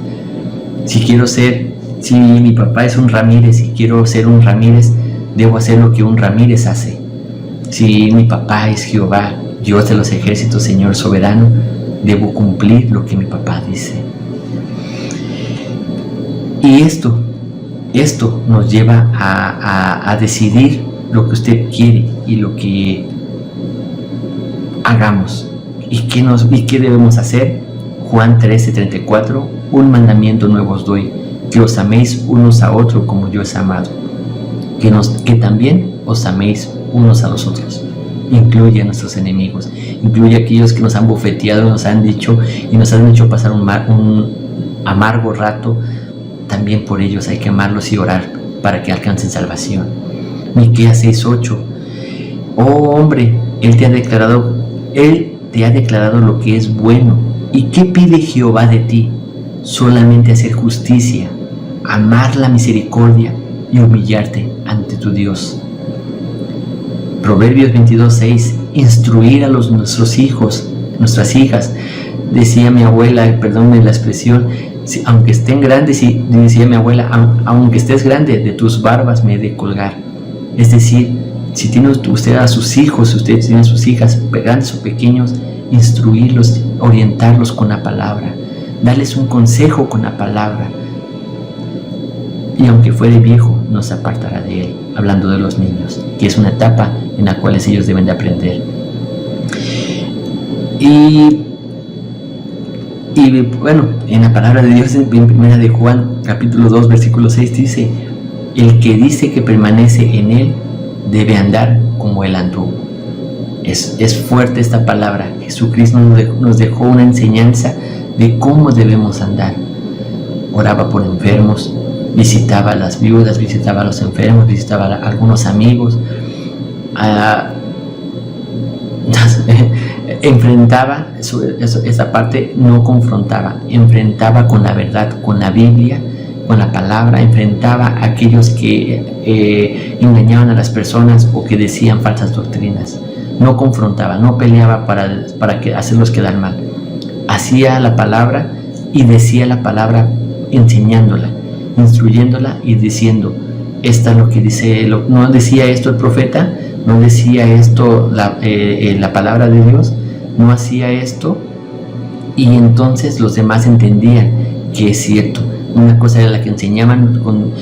Speaker 3: Si mi papá es un Ramírez y quiero ser un Ramírez, debo hacer lo que un Ramírez hace. Si mi papá es Jehová, Dios de los ejércitos, Señor soberano, debo cumplir lo que mi papá dice. Y esto nos lleva a decidir lo que usted quiere y lo que hagamos. ¿Y qué debemos hacer? Juan 13:34, un mandamiento nuevo os doy, que os améis unos a otros como yo os he amado, que también os améis unos a los otros. Incluye a nuestros enemigos, incluye a aquellos que nos han bofeteado, nos han dicho y nos han hecho pasar un amargo rato. También por ellos hay que amarlos y orar para que alcancen salvación. Miqueas 6:8, oh hombre, Él te ha declarado lo que es bueno. ¿Y qué pide Jehová de ti? Solamente hacer justicia, amar la misericordia y humillarte ante tu Dios. Proverbios 22:6, instruir a nuestros hijos, nuestras hijas. Decía mi abuela, perdónme la expresión, aunque estén grandes, y decía mi abuela, aunque estés grande, de tus barbas me he de colgar. Es decir, si tiene usted a sus hijos, si usted tiene a sus hijas, grandes o pequeños, instruirlos, orientarlos con la palabra, darles un consejo con la palabra. Y aunque fuere viejo, no se apartará de él, hablando de los niños, que es una etapa en la cual ellos deben de aprender. Y bueno, en la palabra de Dios, en primera de Juan, capítulo 2, versículo 6, dice, el que dice que permanece en él, debe andar como él anduvo. Es fuerte esta palabra. Jesucristo nos dejó una enseñanza de cómo debemos andar. Oraba por enfermos, visitaba a las viudas, visitaba a los enfermos, visitaba a algunos amigos, enfrentaba, esa parte no confrontaba, enfrentaba con la verdad, con la Biblia, con la palabra, enfrentaba a aquellos que engañaban a las personas o que decían falsas doctrinas. No confrontaba, no peleaba para hacerlos quedar mal. Hacía la palabra y decía la palabra enseñándola, instruyéndola y diciendo, esta es lo que dice, no decía esto el profeta, no decía esto la palabra de Dios, no hacía esto, y entonces los demás entendían que es cierto. Una cosa era la que enseñaban con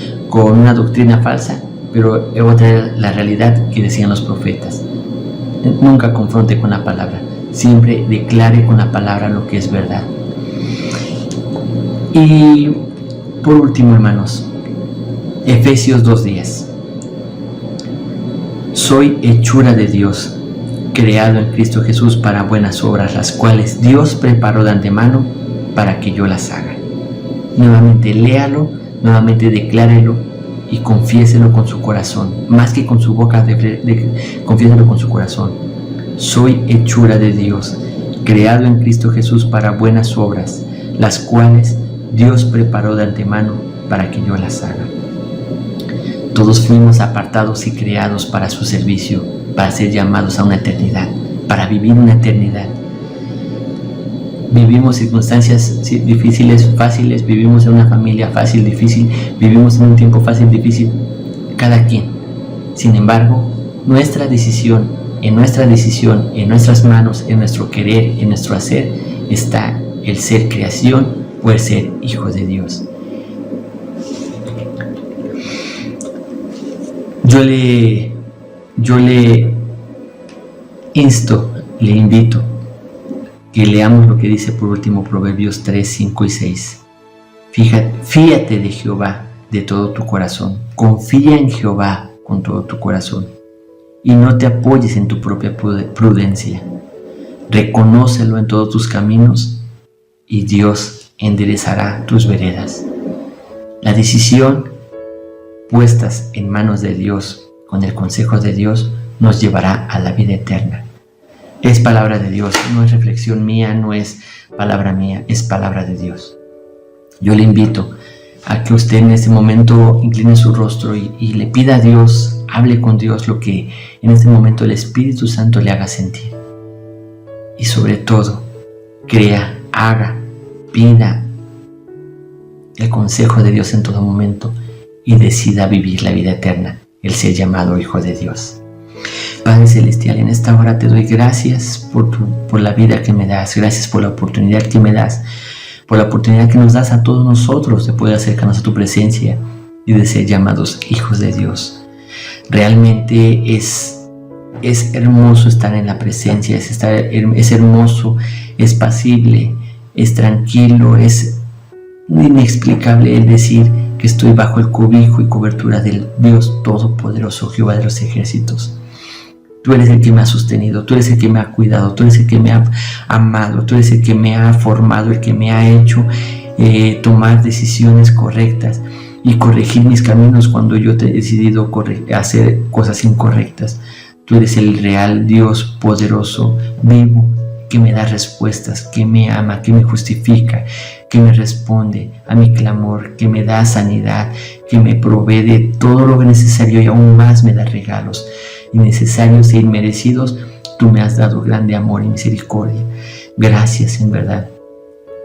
Speaker 3: una doctrina falsa, pero otra era la realidad que decían los profetas. Nunca confronte con la palabra, siempre declare con la palabra lo que es verdad. Y por último, hermanos, Efesios 2:10. Soy hechura de Dios, creado en Cristo Jesús para buenas obras, las cuales Dios preparó de antemano para que yo las haga. Nuevamente léalo, nuevamente declárelo y confiéselo con su corazón, más que con su boca, confiéselo con su corazón. Soy hechura de Dios, creado en Cristo Jesús para buenas obras, las cuales Dios preparó de antemano para que yo las haga. Todos fuimos apartados y creados para su servicio, para ser llamados a una eternidad, para vivir una eternidad. Vivimos circunstancias difíciles, fáciles, vivimos en una familia fácil, difícil, vivimos en un tiempo fácil, difícil, cada quien. Sin embargo, nuestra decisión, en nuestras manos, en nuestro querer, en nuestro hacer, está el ser creación o el ser hijo de Dios. Yo le insto, le invito que leamos lo que dice por último Proverbios 3, 5 y 6. Fíate de Jehová de todo tu corazón, confía en Jehová con todo tu corazón y no te apoyes en tu propia prudencia. Reconócelo en todos tus caminos y Dios enderezará tus veredas. La decisión puestas en manos de Dios, con el consejo de Dios, nos llevará a la vida eterna. Es palabra de Dios, no es reflexión mía, no es palabra mía, es palabra de Dios. Yo le invito a que usted en este momento incline su rostro y le pida a Dios, hable con Dios lo que en este momento el Espíritu Santo le haga sentir. Y sobre todo, crea, haga, pida el consejo de Dios en todo momento y decida vivir la vida eterna el ser llamado hijo de Dios. Padre Celestial, en esta hora te doy gracias por la vida que me das, gracias por la oportunidad que me das, por la oportunidad que nos das a todos nosotros de poder acercarnos a tu presencia y de ser llamados hijos de Dios. Realmente es hermoso estar en la presencia, es hermoso, es pasible, es tranquilo, es inexplicable el decir que estoy bajo el cobijo y cobertura del Dios Todopoderoso, Jehová de los ejércitos. Tú eres el que me ha sostenido, tú eres el que me ha cuidado, tú eres el que me ha amado, tú eres el que me ha formado, el que me ha hecho tomar decisiones correctas y corregir mis caminos cuando yo te he decidido hacer cosas incorrectas. Tú eres el real Dios poderoso, vivo, que me da respuestas, que me ama, que me justifica, que me responde a mi clamor, que me da sanidad, que me provee de todo lo necesario y aún más me da regalos innecesarios e inmerecidos. Tú me has dado grande amor y misericordia. Gracias, en verdad.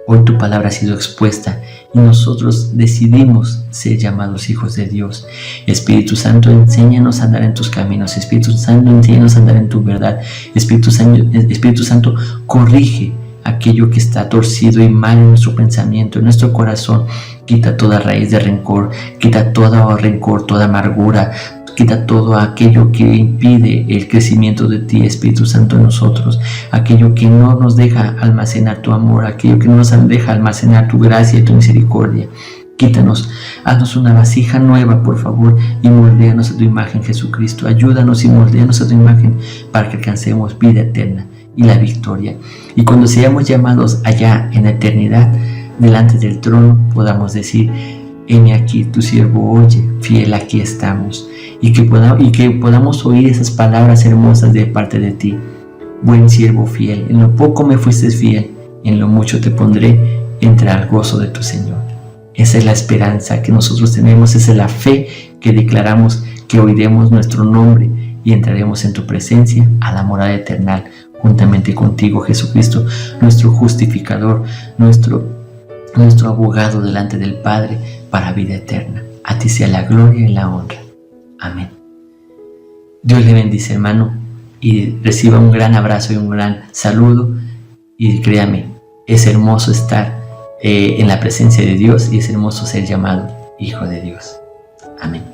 Speaker 3: Hoy tu palabra ha sido expuesta y nosotros decidimos ser llamados hijos de Dios. Espíritu Santo, enséñanos a andar en tus caminos. Espíritu Santo, enséñanos a andar en tu verdad. Espíritu Santo, corrige aquello que está torcido y mal en nuestro pensamiento, en nuestro corazón. Quita toda raíz de rencor, quita todo rencor, toda amargura, quita todo aquello que impide el crecimiento de ti, Espíritu Santo, en nosotros, aquello que no nos deja almacenar tu amor, aquello que no nos deja almacenar tu gracia y tu misericordia. Quítanos, haznos una vasija nueva, por favor, y moldéanos a tu imagen, Jesucristo. Ayúdanos y moldéanos a tu imagen para que alcancemos vida eterna y la victoria. Y cuando seamos llamados allá en la eternidad, delante del trono, podamos decir: heme aquí, tu siervo oye, fiel aquí estamos. Y que podamos oír esas palabras hermosas de parte de ti. Buen siervo fiel, en lo poco me fuiste fiel, en lo mucho te pondré, entra al gozo de tu Señor. Esa es la esperanza que nosotros tenemos, esa es la fe que declaramos, que oiremos nuestro nombre y entraremos en tu presencia a la morada eterna, juntamente contigo, Jesucristo, nuestro justificador, nuestro abogado delante del Padre para vida eterna. A ti sea la gloria y la honra. Amén. Dios le bendice, hermano, y reciba un gran abrazo y un gran saludo. Y créame, es hermoso estar en la presencia de Dios y es hermoso ser llamado hijo de Dios. Amén.